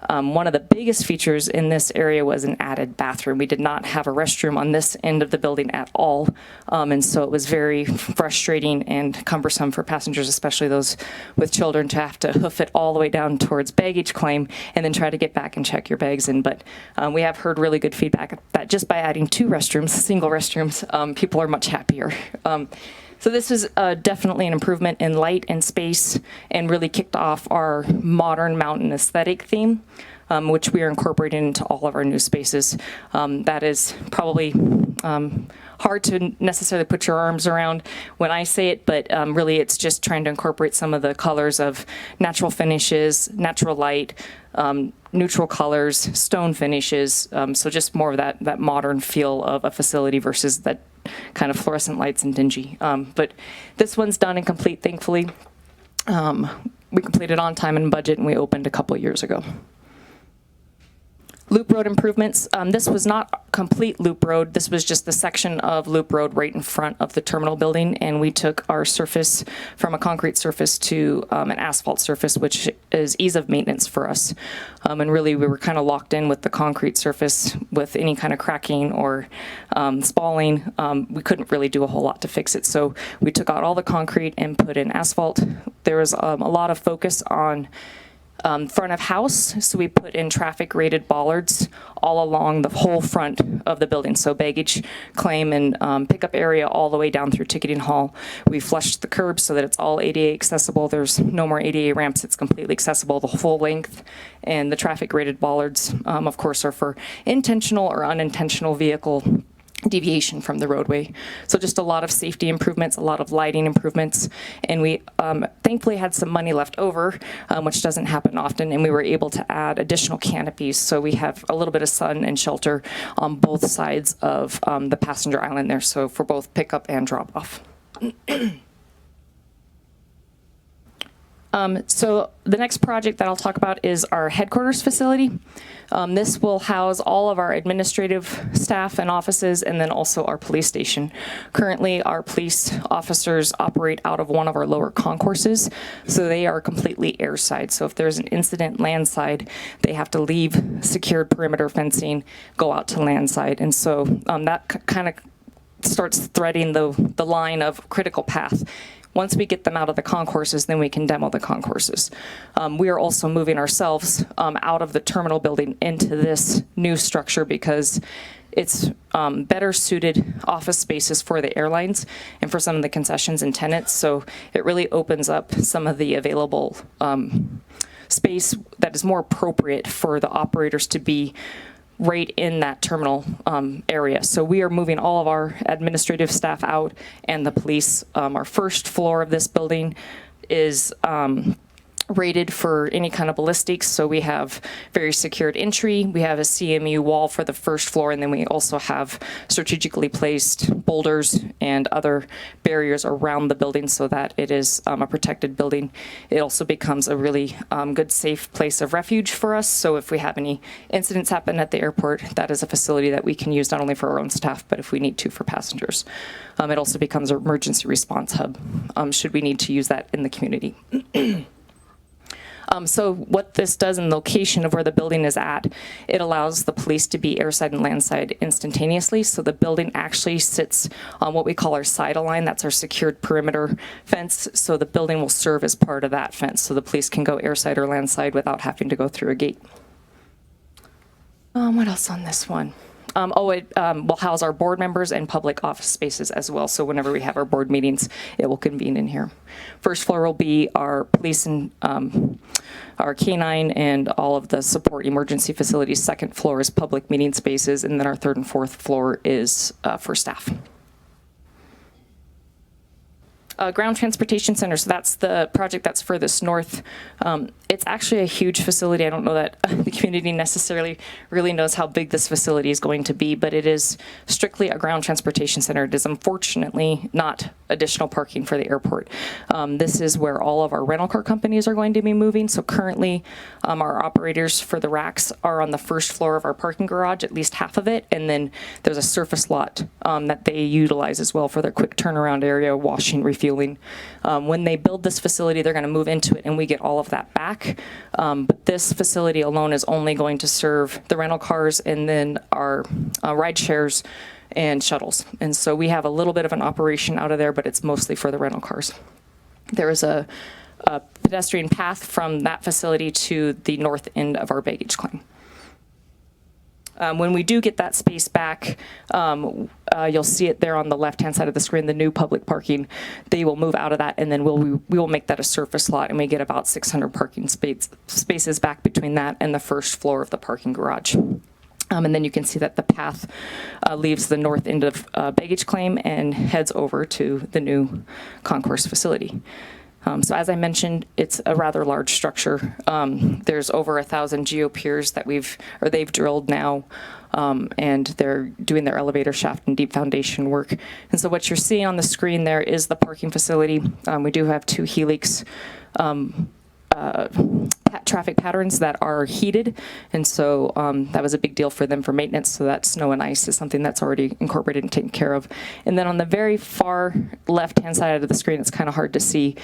One of the biggest features in this area was an added bathroom. We did not have a restroom on this end of the building at all, and so it was very frustrating and cumbersome for passengers, especially those with children, to have to hoof it all the way down towards baggage claim and then try to get back and check your bags in. But we have heard really good feedback that just by adding 2 restrooms, single restrooms, people are much happier. So this is definitely an improvement in light and space, and really kicked off our modern mountain aesthetic theme, which we are incorporating into all of our new spaces. That is probably hard to necessarily put your arms around when I say it, but really it's just trying to incorporate some of the colors of natural finishes, natural light, neutral colors, stone finishes, so just more of that modern feel of a facility versus that kind of fluorescent lights and dingy. But this one's done and complete, thankfully. We completed on time and budget, and we opened a couple of years ago. Loop road improvements. This was not complete loop road. This was just the section of loop road right in front of the terminal building, and we took our surface from a concrete surface to an asphalt surface, which is ease of maintenance for us. And really, we were kind of locked in with the concrete surface with any kind of cracking or spalling. We couldn't really do a whole lot to fix it, so we took out all the concrete and put in asphalt. There was a lot of focus on front of house, so we put in traffic rated bollards all along the whole front of the building, so baggage claim and pickup area all the way down through ticketing hall. We flushed the curbs so that it's all ADA accessible. There's no more ADA ramps. It's completely accessible the full length, and the traffic rated bollards of course are for intentional or unintentional vehicle deviation from the roadway. So just a lot of safety improvements, a lot of lighting improvements, and we thankfully had some money left over, which doesn't happen often, and we were able to add additional canopies, so we have a little bit of sun and shelter on both sides of the passenger island there, so for both pickup and drop off. So the next project that I'll talk about is our headquarters facility. This will house all of our administrative staff and offices, and then also our police station. Currently, our police officers operate out of one of our lower concourses, so they are completely airside. So if there's an incident landside, they have to leave secured perimeter fencing, go out to landside, and so that kind of starts threading the line of critical path. Once we get them out of the concourses, then we can demo the concourses. We are also moving ourselves out of the terminal building into this new structure because it's better suited office spaces for the airlines and for some of the concessions and tenants. So it really opens up some of the available space that is more appropriate for the operators to be right in that terminal area. So we are moving all of our administrative staff out, and the police. Our first floor of this building is rated for any kind of ballistics, so we have very secured entry. We have a CMU wall for the first floor, and then we also have strategically placed boulders and other barriers around the building so that it is a protected building. It also becomes a really good, safe place of refuge for us, so if we have any incidents happen at the airport, that is a facility that we can use not only for our own staff, but if we need to for passengers. It also becomes an emergency response hub, should we need to use that in the community. So what this does in the location of where the building is at, it allows the police to be airside and landside instantaneously. So the building actually sits on what we call our side line. That's our secured perimeter fence. So the building will serve as part of that fence. So the police can go airside or landside without having to go through a gate. What else on this one? It will house our board members and public office spaces as well. So whenever we have our board meetings, it will convene in here. First floor will be our police and our canine and all of the support emergency facilities. Second floor is public meeting spaces, and then our third and fourth floor is for staff. Ground Transportation Center, so that's the project that's furthest north. It's actually a huge facility. I don't know that the community necessarily really knows how big this facility is going to be, but it is strictly a ground transportation center. It is unfortunately not additional parking for the airport. This is where all of our rental car companies are going to be moving. So currently our operators for the racks are on the first floor of our parking garage, at least half of it, and then there's a surface lot that they utilize as well for their quick turnaround area, washing, refueling. When they build this facility, they're going to move into it and we get all of that back. But this facility alone is only going to serve the rental cars and then our ride shares and shuttles. And so we have a little bit of an operation out of there, but it's mostly for the rental cars. There is a pedestrian path from that facility to the north end of our baggage claim. When we do get that space back, you'll see it there on the left-hand side of the screen, the new public parking. They will move out of that, and then we will make that a surface lot, and we get about 600 parking spaces back between that and the first floor of the parking garage. And then you can see that the path leaves the north end of baggage claim and heads over to the new concourse facility. So as I mentioned, it's a rather large structure. There's over 1,000 geopiers that they've drilled now, and they're doing their elevator shaft and deep foundation work. And so what you're seeing on the screen there is the parking facility. We do have 2 helix traffic patterns that are heated, and so that was a big deal for them for maintenance, so that snow and ice is something that's already incorporated and taken care of. And then on the very far left-hand side of the screen, it's kind of hard to see,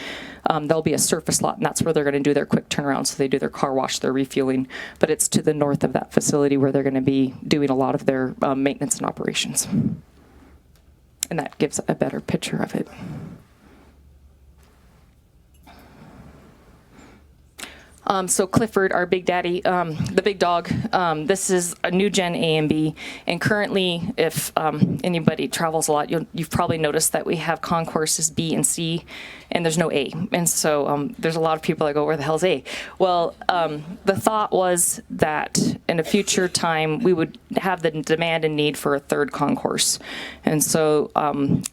there'll be a surface lot, and that's where they're going to do their quick turnaround, so they do their car wash, their refueling, but it's to the north of that facility where they're going to be doing a lot of their maintenance and operations. And that gives a better picture of it. So Clifford, our big daddy, the big dog, this is a new gen A and B, and currently, if anybody travels a lot, you've probably noticed that we have concourses B and C, and there's no A, and so there's a lot of people that go, where the hell's A? Well, the thought was that in a future time, we would have the demand and need for a third concourse, and so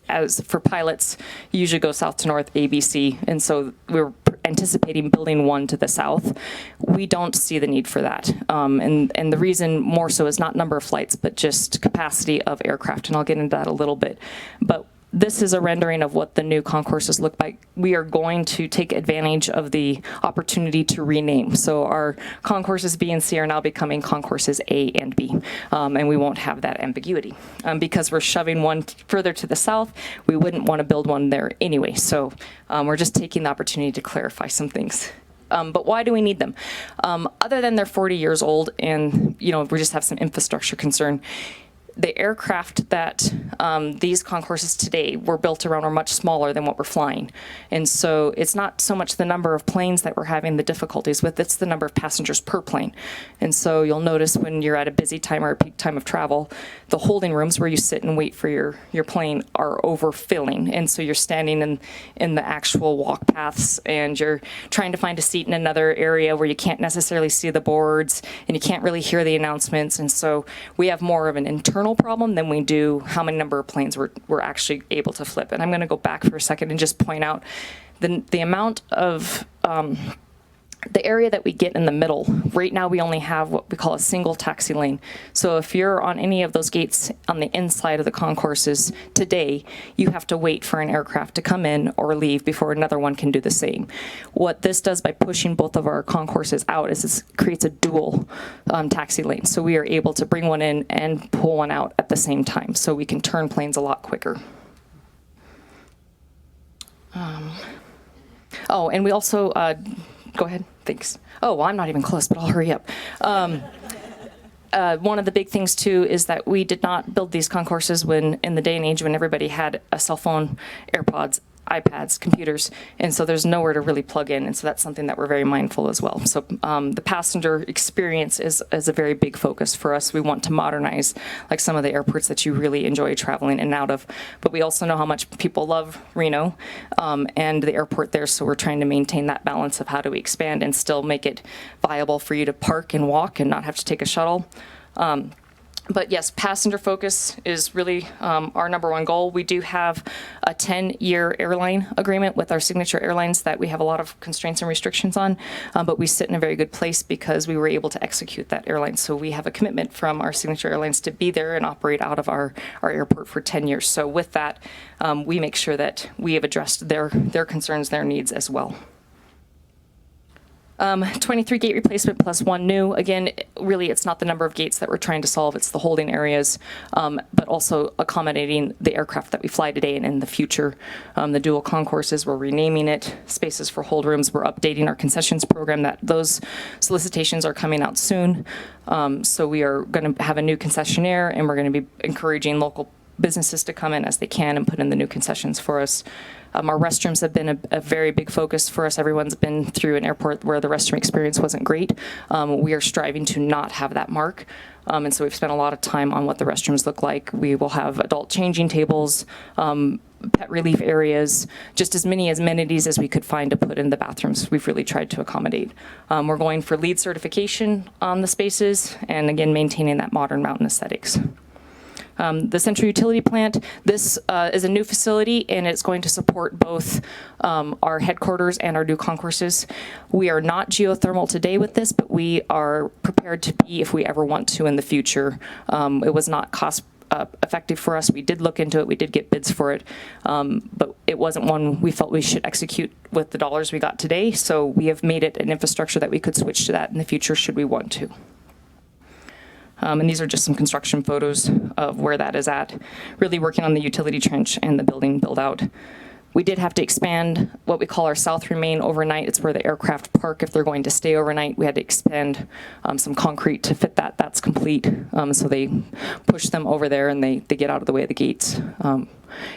as for pilots, you usually go south to north, A, B, C, and so we were anticipating building one to the south. We don't see the need for that. And the reason more so is not number of flights, but just capacity of aircraft. And I'll get into that a little bit. But this is a rendering of what the new concourses look like. We are going to take advantage of the opportunity to rename. So our concourses B and C are now becoming concourses A and B. And we won't have that ambiguity. Because we're shoving one further to the south, we wouldn't want to build one there anyway. So we're just taking the opportunity to clarify some things. But why do we need them? Other than they're 40 years old and, we just have some infrastructure concern. The aircraft that these concourses today were built around are much smaller than what we're flying. And so it's not so much the number of planes that we're having the difficulties with, it's the number of passengers per plane. And so you'll notice when you're at a busy time or a peak time of travel, the holding rooms where you sit and wait for your plane are overfilling. And so you're standing in the actual walk paths and you're trying to find a seat in another area where you can't necessarily see the boards and you can't really hear the announcements. And so we have more of an internal problem than we do how many number of planes we're actually able to flip. And I'm going to go back for a second and just point out the amount of the area that we get in the middle. Right now we only have what we call a single taxi lane. So if you're on any of those gates on the inside of the concourses today, you have to wait for an aircraft to come in or leave before another one can do the same. What this does by pushing both of our concourses out is it creates a dual taxi lane. So we are able to bring one in and pull one out at the same time. So we can turn planes a lot quicker. Oh, and we also, go ahead. Thanks. Oh, well, I'm not even close, but I'll hurry up. One of the big things, too, is that we did not build these concourses when, in the day and age when everybody had a cell phone, AirPods, iPads, computers, and so there's nowhere to really plug in, and so that's something that we're very mindful as well. So the passenger experience is a very big focus for us. We want to modernize like some of the airports that you really enjoy traveling in and out of, but we also know how much people love Reno and the airport there, so we're trying to maintain that balance of how do we expand and still make it viable for you to park and walk and not have to take a shuttle. But yes, passenger focus is really our number one goal. We do have a 10-year airline agreement with our signature airlines that we have a lot of constraints and restrictions on, but we sit in a very good place because we were able to execute that airline. So we have a commitment from our signature airlines to be there and operate out of our airport for 10 years. So with that, we make sure that we have addressed their concerns, their needs as well. 23 gate replacement plus 1 new. Again, really, it's not the number of gates that we're trying to solve, it's the holding areas, but also accommodating the aircraft that we fly today and in the future. The dual concourses, we're renaming it. Spaces for hold rooms, we're updating our concessions program. Those solicitations are coming out soon. So we are going to have a new concessionaire, and we're going to be encouraging local businesses to come in as they can and put in the new concessions for us. Our restrooms have been a very big focus for us. Everyone's been through an airport where the restroom experience wasn't great. We are striving to not have that mark. And so we've spent a lot of time on what the restrooms look like. We will have adult changing tables, pet relief areas, just as many amenities as we could find to put in the bathrooms. We've really tried to accommodate. We're going for LEED certification on the spaces, and again, maintaining that modern mountain aesthetics. The Central Utility Plant, this is a new facility, and it's going to support both our headquarters and our new concourses. We are not geothermal today with this, but we are prepared to be if we ever want to in the future. It was not cost effective for us. We did look into it. We did get bids for it, but it wasn't one we felt we should execute with the dollars we got today. So we have made it an infrastructure that we could switch to that in the future should we want to. And these are just some construction photos of where that is at, really working on the utility trench and the building build out. We did have to expand what we call our South Remain overnight. It's where the aircraft park if they're going to stay overnight. We had to expand some concrete to fit that. That's complete. So they push them over there and they get out of the way of the gates.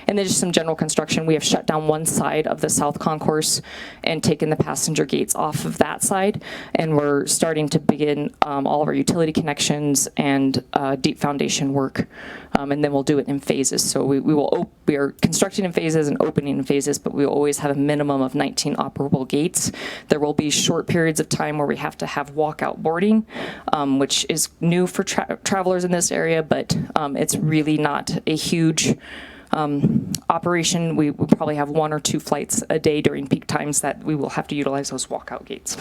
And then just some general construction. We have shut down one side of the South Concourse and taken the passenger gates off of that side. And we're starting to begin all of our utility connections and deep foundation work. And then we'll do it in phases. So we are constructing in phases and opening in phases, but we will always have a minimum of 19 operable gates. There will be short periods of time where we have to have walkout boarding, which is new for travelers in this area, but it's really not a huge operation. We will probably have 1 or 2 flights a day during peak times that we will have to utilize those walkout gates.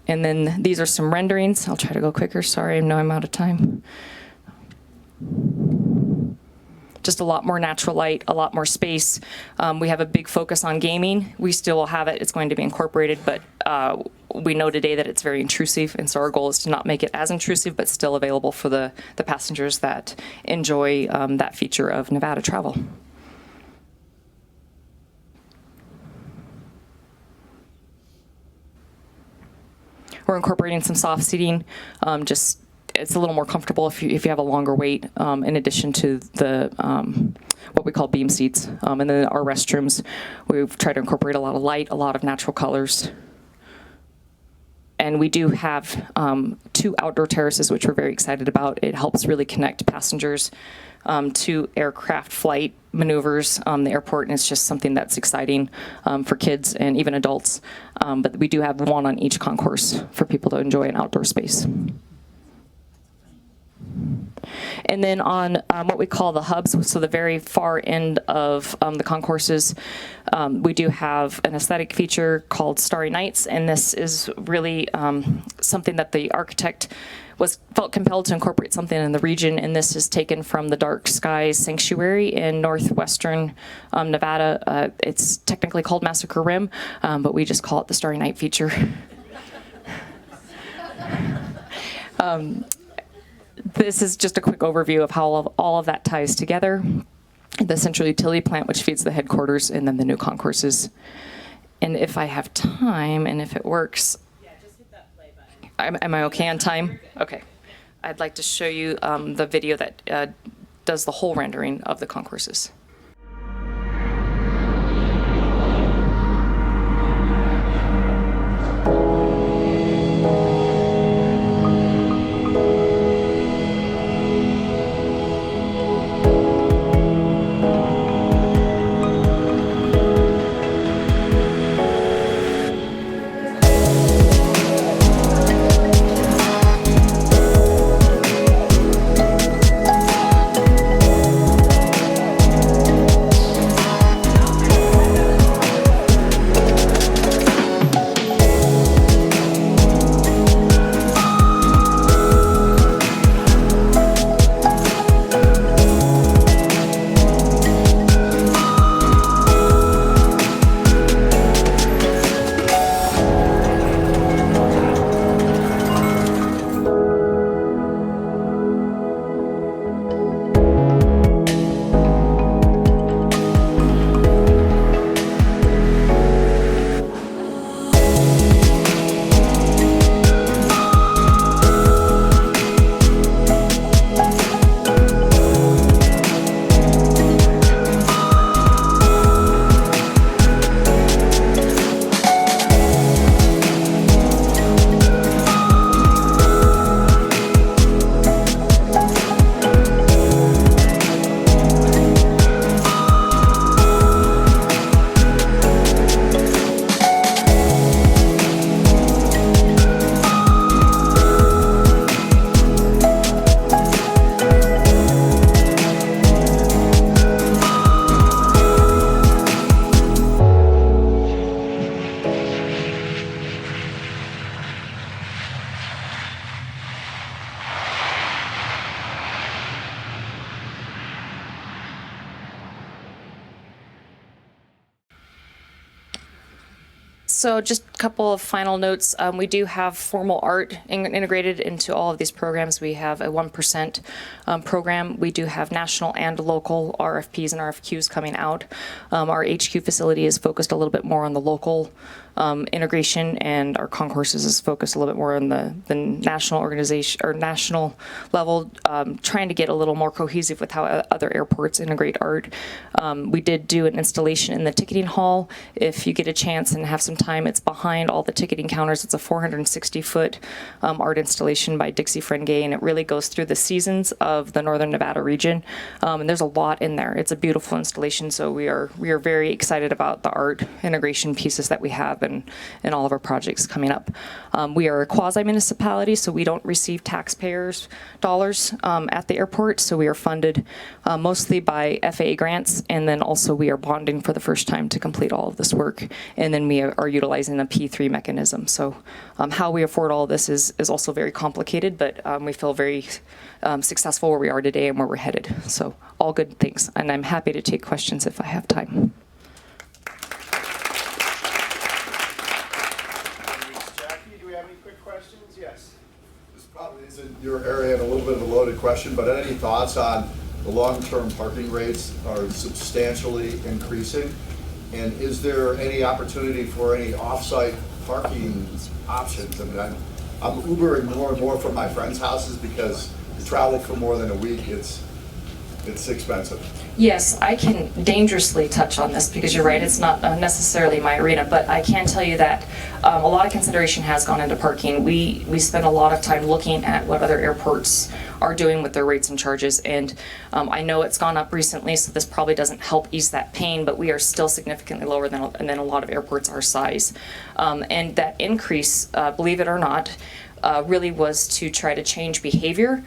And then these are some renderings. I'll try to go quicker. Sorry, I know I'm out of time. Just a lot more natural light, a lot more space. We have a big focus on gaming. We still will have it. It's going to be incorporated, but we know today that it's very intrusive, and so our goal is to not make it as intrusive, but still available for the passengers that enjoy that feature of Nevada travel. We're incorporating some soft seating, just it's a little more comfortable if you have a longer wait, in addition to the what we call beam seats. And then our restrooms, we've tried to incorporate a lot of light, a lot of natural colors. And we do have 2 outdoor terraces, which we're very excited about. It helps really connect passengers to aircraft flight maneuvers the airport, and it's just something that's exciting for kids and even adults. But we do have 1 on each concourse for people to enjoy an outdoor space. And then on what we call the hubs, so the very far end of the concourses, we do have an aesthetic feature called Starry Nights, and this is really something that the architect felt compelled to incorporate something in the region, and this is taken from the Dark Skies Sanctuary in northwestern Nevada. It's technically called Massacre Rim, but we just call it the Starry Night feature. This is just a quick overview of how all of that ties together. The central utility plant, which feeds the headquarters, and then the new concourses. And if I have time, and if it works, yeah, just hit that play button. Am I okay on time? Okay. I'd like to show you the video that does the whole rendering of the concourses. So just a couple of final notes. We do have formal art integrated into all of these programs. We have a 1% program. We do have national and local RFPs and RFQs coming out. Our HQ facility is focused a little bit more on the local integration, and our concourses is focused a little bit more on the national organization or national level, trying to get a little more cohesive with how other airports integrate art. We did do an installation in the ticketing hall. If you get a chance and have some time, it's behind all the ticketing counters. It's a 460-foot art installation by Dixie Frengay, and it really goes through the seasons of the Northern Nevada region. And there's a lot in there. It's a beautiful installation, so we are very excited about the art integration pieces that we have in all of our projects coming up. We are a quasi-municipality, so we don't receive taxpayers' dollars at the airport, so we are funded mostly by FAA grants, and then also we are bonding for the first time to complete all of this work, and then we are utilizing a P3 mechanism. So how we afford all of this is also very complicated, but we feel very successful where we are today and where we're headed. So all good things, and I'm happy to take questions if I have time. Is in your area and a little bit of a loaded question, but any thoughts on the long-term parking rates are substantially increasing? And is there any opportunity for any off-site parking options? I mean, I'm Ubering more and more from my friends' houses because to travel for more than a week, it's expensive. Yes, I can dangerously touch on this because you're right, it's not necessarily my arena, but I can tell you that a lot of consideration has gone into parking. We spend a lot of time looking at what other airports are doing with their rates and charges, and I know it's gone up recently, so this probably doesn't help ease that pain, but we are still significantly lower than a lot of airports our size. And that increase, believe it or not, really was to try to change behavior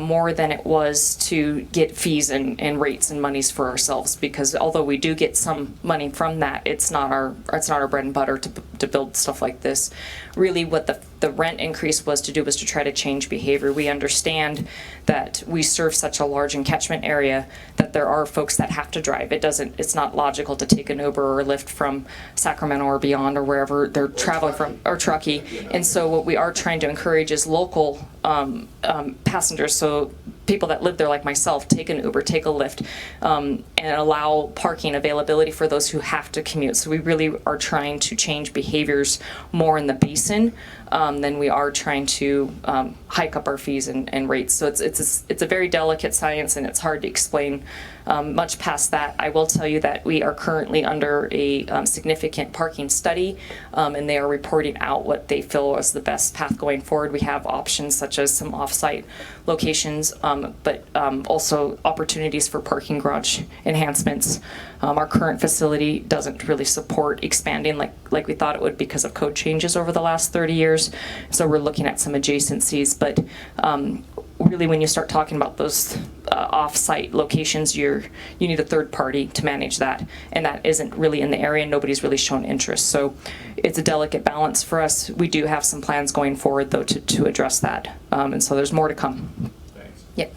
more than it was to get fees and rates and monies for ourselves, because although we do get some money from that, it's not our bread and butter to build stuff like this. Really what the rent increase was to try to change behavior. We understand that we serve such a large catchment area that there are folks that have to drive. It's not logical to take an Uber or a Lyft from Sacramento or beyond or wherever they're traveling from, or Truckee. And so what we are trying to encourage is local passengers, so people that live there like myself, take an Uber, take a Lyft, and allow parking availability for those who have to commute. So we really are trying to change behaviors more in the basin than we are trying to hike up our fees and rates. So it's a very delicate science, and it's hard to explain much past that. I will tell you that we are currently under a significant parking study, and they are reporting out what they feel is the best path going forward. We have options such as some off-site locations, but also opportunities for parking garage enhancements. Our current facility doesn't really support expanding like we thought it would because of code changes over the last 30 years. So we're looking at some adjacencies, but really when you start talking about those off-site locations, you need a third party to manage that, and that isn't really in the area. Nobody's really shown interest, so it's a delicate balance for us. We do have some plans going forward though to address that, and so there's more to come. Thanks. Yep.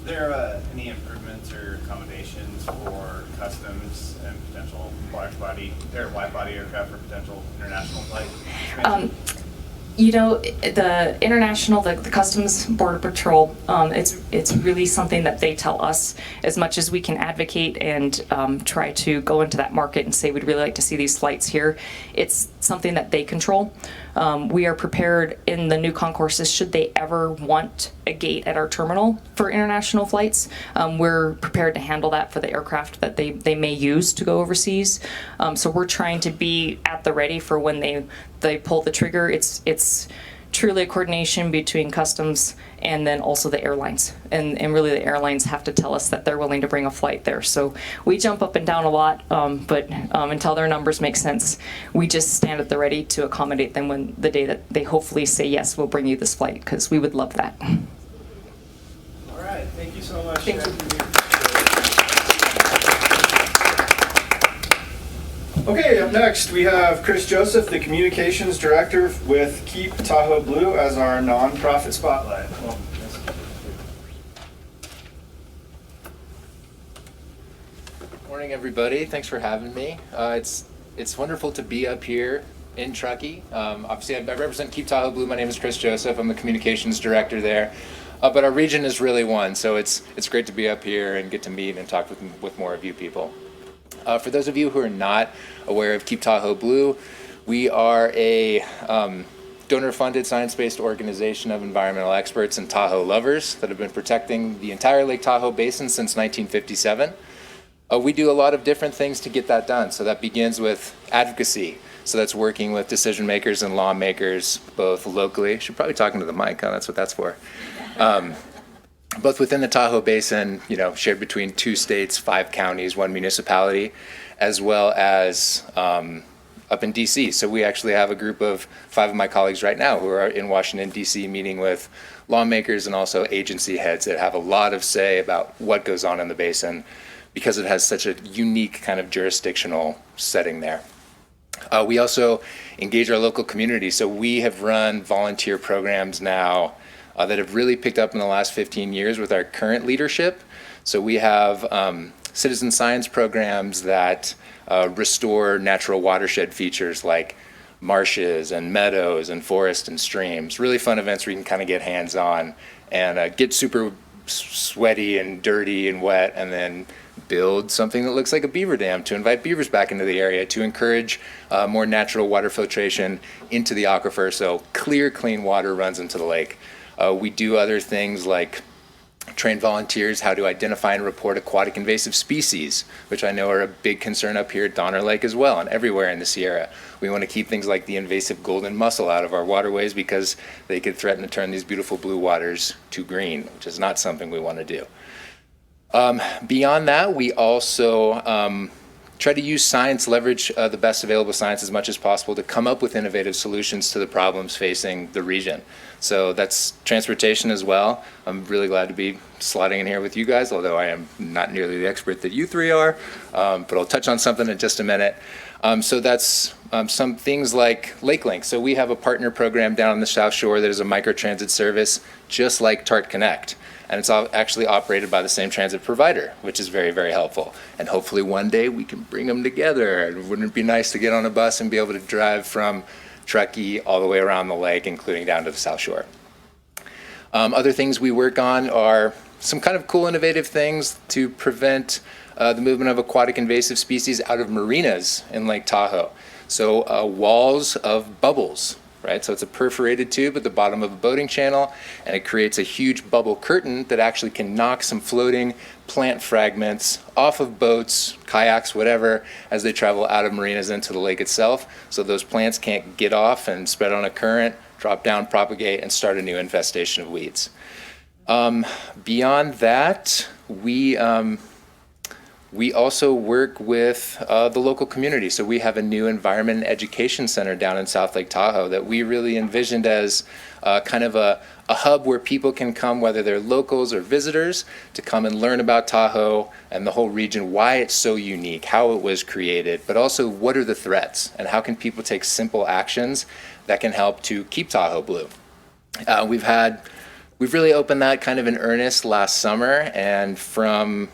Are there any improvements or accommodations for customs and potential wide-body aircraft for potential international flight? You know, the international, the Customs Border Patrol, it's really something that they tell us. As much as we can advocate and try to go into that market and say we'd really like to see these flights here, it's something that they control. We are prepared in the new concourses should they ever want a gate at our terminal for international flights. We're prepared to handle that for the aircraft that they may use to go overseas. So we're trying to be at the ready for when they pull the trigger. It's truly a coordination between customs and then also the airlines. And really the airlines have to tell us that they're willing to bring a flight there. So we jump up and down a lot, but until their numbers make sense, we just stand at the ready to accommodate them when the day that they hopefully say, yes, we'll bring you this flight, because we would love that. All right, thank you so much. Thank you. Okay, up next we have Chris Joseph, the Communications Director with Keep Tahoe Blue, as our nonprofit spotlight. Morning, everybody. Thanks for having me. It's It's wonderful to be up here in Truckee. Obviously, I represent Keep Tahoe Blue. My name is Chris Joseph. I'm the communications director there. But our region is really one, so it's great to be up here and get to meet and talk with more of you people. For those of you who are not aware of Keep Tahoe Blue, we are a donor-funded, science-based organization of environmental experts and Tahoe lovers that have been protecting the entire Lake Tahoe Basin since 1957. We do a lot of different things to get that done. So that begins with advocacy. So that's working with decision makers and lawmakers, both locally. Should probably talk into the mic, huh? That's what that's for. Both within the Tahoe Basin, shared between 2 states, 5 counties, 1 municipality, as well as up in DC. So we actually have a group of 5 of my colleagues right now who are in Washington, DC, meeting with lawmakers and also agency heads that have a lot of say about what goes on in the basin, because it has such a unique kind of jurisdictional setting there. We also engage our local community. So we have run volunteer programs now that have really picked up in the last 15 years with our current leadership. So we have citizen science programs that restore natural watershed features like marshes and meadows and forests and streams. Really fun events where you can kind of get hands-on and get super sweaty and dirty and wet, and then build something that looks like a beaver dam to invite beavers back into the area, to encourage more natural water filtration into the aquifer so clear, clean water runs into the lake. We do other things like train volunteers how to identify and report aquatic invasive species, which I know are a big concern up here at Donner Lake as well and everywhere in the Sierra. We want to keep things like the invasive golden mussel out of our waterways because they could threaten to turn these beautiful blue waters to green, which is not something we want to do. Beyond that, we also try to use science, leverage the best available science as much as possible to come up with innovative solutions to the problems facing the region. So that's transportation as well. I'm really glad to be slotting in here with you guys, although I am not nearly the expert that you 3 are, but I'll touch on something in just a minute. So that's some things like Lake Link. So we have a partner program down on the South Shore that is a microtransit service just like TART Connect. And it's all actually operated by the same transit provider, which is very, very helpful. And hopefully one day we can bring them together. Wouldn't it be nice to get on a bus and be able to drive from Truckee all the way around the lake, including down to the South Shore? Other things we work on are some kind of cool, innovative things to prevent the movement of aquatic invasive species out of marinas in Lake Tahoe. So walls of bubbles. Right? So it's a perforated tube at the bottom of a boating channel, and it creates a huge bubble curtain that actually can knock some floating plant fragments off of boats, kayaks, whatever, as they travel out of marinas into the lake itself. So those plants can't get off and spread on a current, drop down, propagate, and start a new infestation of weeds. Beyond that, we also work with the local community. So we have a new environment and education center down in South Lake Tahoe that we really envisioned as kind of a hub where people can come, whether they're locals or visitors, to come and learn about Tahoe and the whole region, why it's so unique, how it was created, but also what are the threats and how can people take simple actions that can help to keep Tahoe blue. We've really opened that kind of in earnest last summer, and from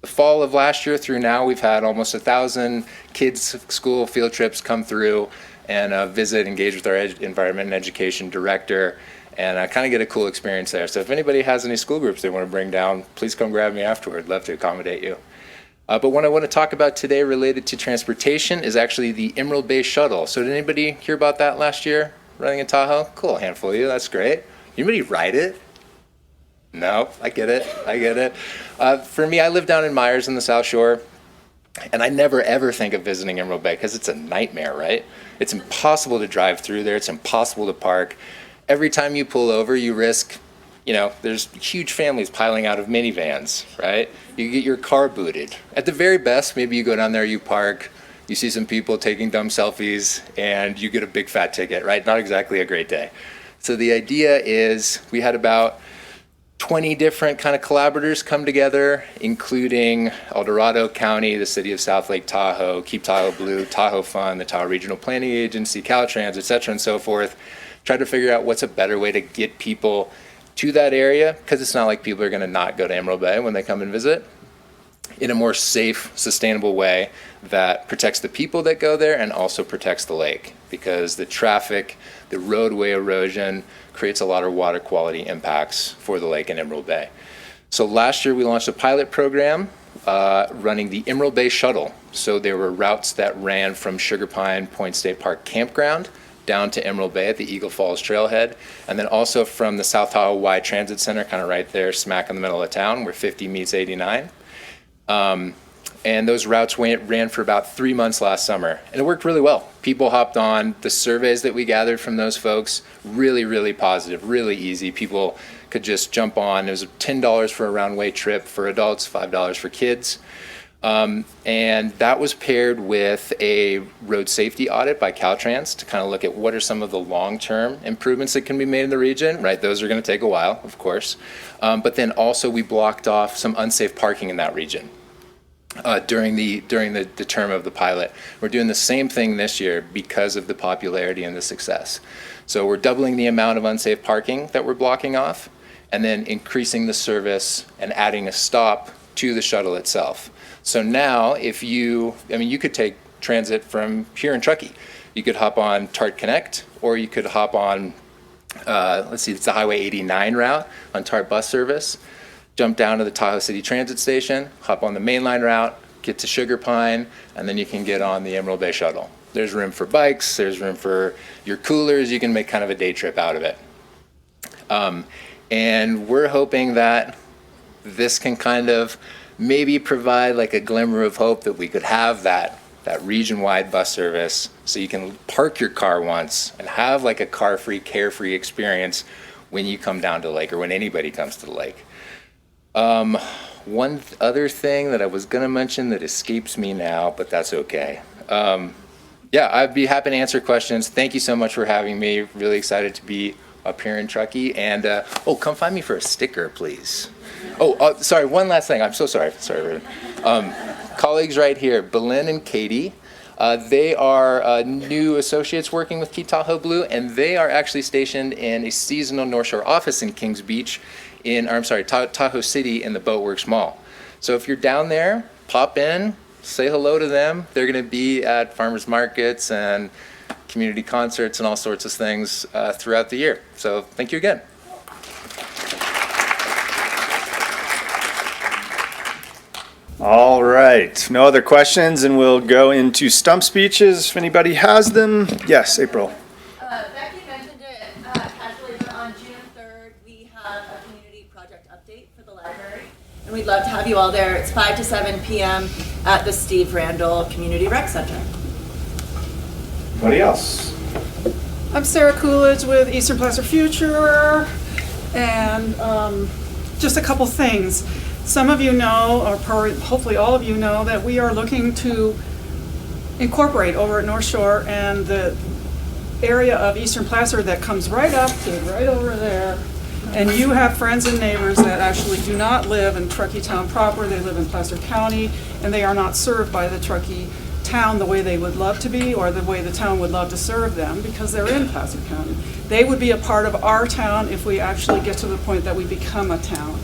the fall of last year through now, we've had almost 1,000 kids' school field trips come through and visit, engage with our environment and education director, and kind of get a cool experience there. So if anybody has any school groups they want to bring down, please come grab me afterward. Love to accommodate you. But what I want to talk about today related to transportation is actually the Emerald Bay Shuttle. So did anybody hear about that last year, running in Tahoe? Cool, a handful of you, that's great. Anybody ride it? No, I get it. For me, I live down in Myers in the South Shore, and I never ever think of visiting Emerald Bay because it's a nightmare, right? It's impossible to drive through there. It's impossible to park. Every time you pull over, you risk, there's huge families piling out of minivans, right? You get your car booted. At the very best, maybe you go down there, you park, you see some people taking dumb selfies, and you get a big fat ticket, right? Not exactly a great day. So the idea is we had about 20 different kind of collaborators come together, including El Dorado County, the city of South Lake Tahoe, Keep Tahoe Blue, Tahoe Fund, the Tahoe Regional Planning Agency, Caltrans, et cetera, and so forth. Try to figure out what's a better way to get people to that area, because it's not like people are going to not go to Emerald Bay when they come and visit. in a more safe, sustainable way that protects the people that go there and also protects the lake, because the traffic, the roadway erosion creates a lot of water quality impacts for the lake in Emerald Bay. So last year we launched a pilot program running the Emerald Bay Shuttle. So there were routes that ran from Sugar Pine Point State Park Campground down to Emerald Bay at the Eagle Falls Trailhead, and then also from the South Tahoe Y Transit Center, kind of right there smack in the middle of town where 50 meets 89. And those routes ran for about 3 months last summer, and it worked really well. People hopped on. The surveys that we gathered from those folks, really, really positive, really easy. People could just jump on. It was $10 for a round-way trip for adults, $5 for kids. And that was paired with a road safety audit by Caltrans to kind of look at what are some of the long-term improvements that can be made in the region, right? Those are going to take a while, of course. But then also we blocked off some unsafe parking in that region. During the term of the pilot. We're doing the same thing this year because of the popularity and the success. So we're doubling the amount of unsafe parking that we're blocking off, and then increasing the service and adding a stop to the shuttle itself. So now you could take transit from here in Truckee. You could hop on TART Connect, or you could hop on, it's the Highway 89 route on TART bus service. Jump down to the Tahoe City Transit Station, hop on the mainline route, get to Sugar Pine, and then you can get on the Emerald Bay Shuttle. There's room for bikes, there's room for your coolers, you can make kind of a day trip out of it. And we're hoping that this can kind of maybe provide like a glimmer of hope that we could have that region-wide bus service so you can park your car once and have like a car-free, carefree experience when you come down to the lake, or when anybody comes to the lake. One other thing that I was going to mention that escapes me now, but that's okay. Yeah, I'd be happy to answer questions. Thank you so much for having me. Really excited to be up here in Truckee. And, come find me for a sticker, please. Sorry, one last thing. I'm so sorry. Sorry. Colleagues right here, Belen and Katie. They are new associates working with Keep Tahoe Blue, and they are actually stationed in a seasonal North Shore office in Kings Beach, Tahoe City in the Boatworks Mall. So if you're down there, pop in, say hello to them. They're going to be at farmers markets and community concerts and all sorts of things throughout the year. So thank you again. All right, no other questions, and we'll go into stump speeches if anybody has them. Yes, April. Becky mentioned it casually, but on June 3rd, we have a community project update for the library, and we'd love to have you all there. It's 5 to 7 p.m. at the Steve Randall Community Rec Center. Anybody else? I'm Sarah Coolidge with Eastern Placer Future, and just a couple things. Some of you know, or hopefully all of you know, that we are looking to incorporate over at North Shore and the area of Eastern Placer that comes right up to right over there. And you have friends and neighbors that actually do not live in Truckee Town proper. They live in Placer County, and they are not served by the Truckee Town the way they would love to be, or the way the town would love to serve them, because they're in Placer County. They would be a part of our town if we actually get to the point that we become a town.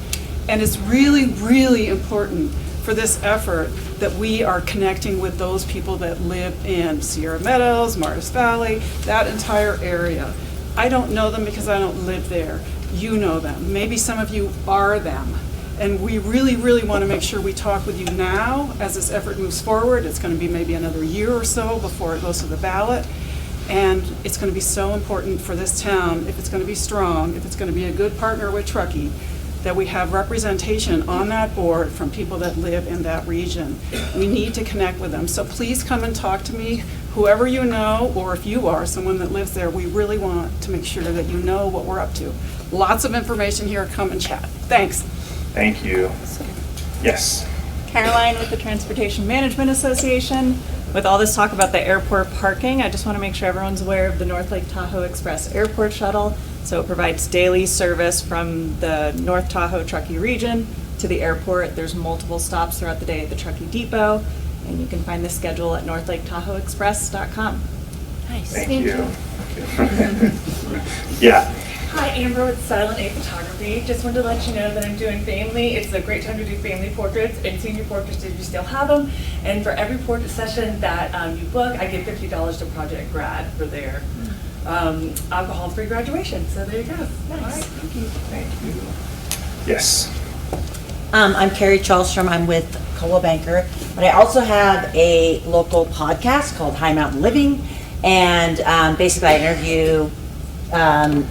And it's really, really important for this effort that we are connecting with those people that live in Sierra Meadows, Martis Valley, that entire area. I don't know them because I don't live there. You know them. Maybe some of you are them. And we really, really want to make sure we talk with you now as this effort moves forward. It's going to be maybe another year or so before it goes to the ballot. And it's going to be so important for this town, if it's going to be strong, if it's going to be a good partner with Truckee, that we have representation on that board from people that live in that region. We need to connect with them. So please come and talk to me, whoever you know, or if you are someone that lives there. We really want to make sure that you know what we're up to. Lots of information here. Come and chat. Thanks. Thank you. Yes. Caroline with the Transportation Management Association. With all this talk about the airport parking, I just want to make sure everyone's aware of the North Lake Tahoe Express Airport Shuttle. So it provides daily service from the North Tahoe Truckee region to the airport. There's multiple stops throughout the day at the Truckee Depot, and you can find the schedule at northlaketahoeexpress.com. Nice. Thank you. Yeah. Hi, Amber with Silent A Photography. Just wanted to let you know that I'm doing family. It's a great time to do family portraits and senior portraits if you still have them. And for every portrait session that you book, I give $50 to Project Grad for their alcohol-free graduation. So there you go. Nice. All right, thank you. Thank you. Yes. I'm Carrie Charlstrom. I'm with Coldwell Banker, but I also have a local podcast called High Mountain Living, and basically I interview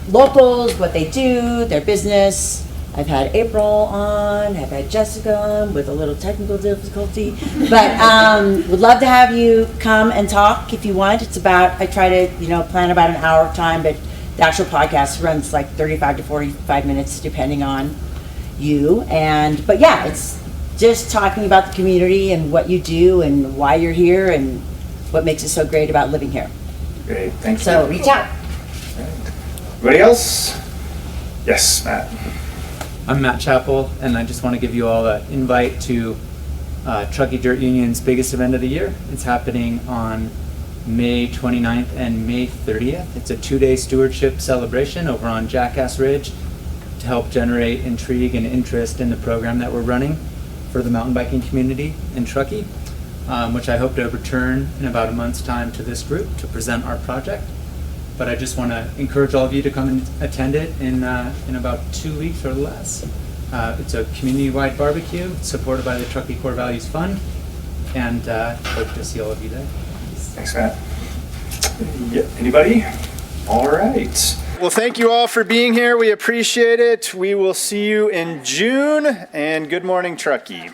locals, what they do, their business. I've had April on, I've had Jessica on with a little technical difficulty, but would love to have you come and talk if you want. It's about, I try to, plan about an hour of time, but the actual podcast runs like 35 to 45 minutes depending on you. But yeah, it's just talking about the community and what you do and why you're here and what makes it so great about living here. Great, thank you. So reach out. Anybody else? Yes, Matt. I'm Matt Chappell, and I just want to give you all an invite to Truckee Dirt Union's biggest event of the year. It's happening on May 29th and May 30th. It's a 2-day stewardship celebration over on Jackass Ridge to help generate intrigue and interest in the program that we're running for the mountain biking community in Truckee, which I hope to return in about a month's time to this group to present our project. But I just want to encourage all of you to come and attend it in about 2 weeks or less. It's a community-wide barbecue supported by the Truckee Core Values Fund, and hope to see all of you there. Thanks, Matt. Yeah, anybody? All right. Well, thank you all for being here. We appreciate it. We will see you in June, and good morning, Truckee.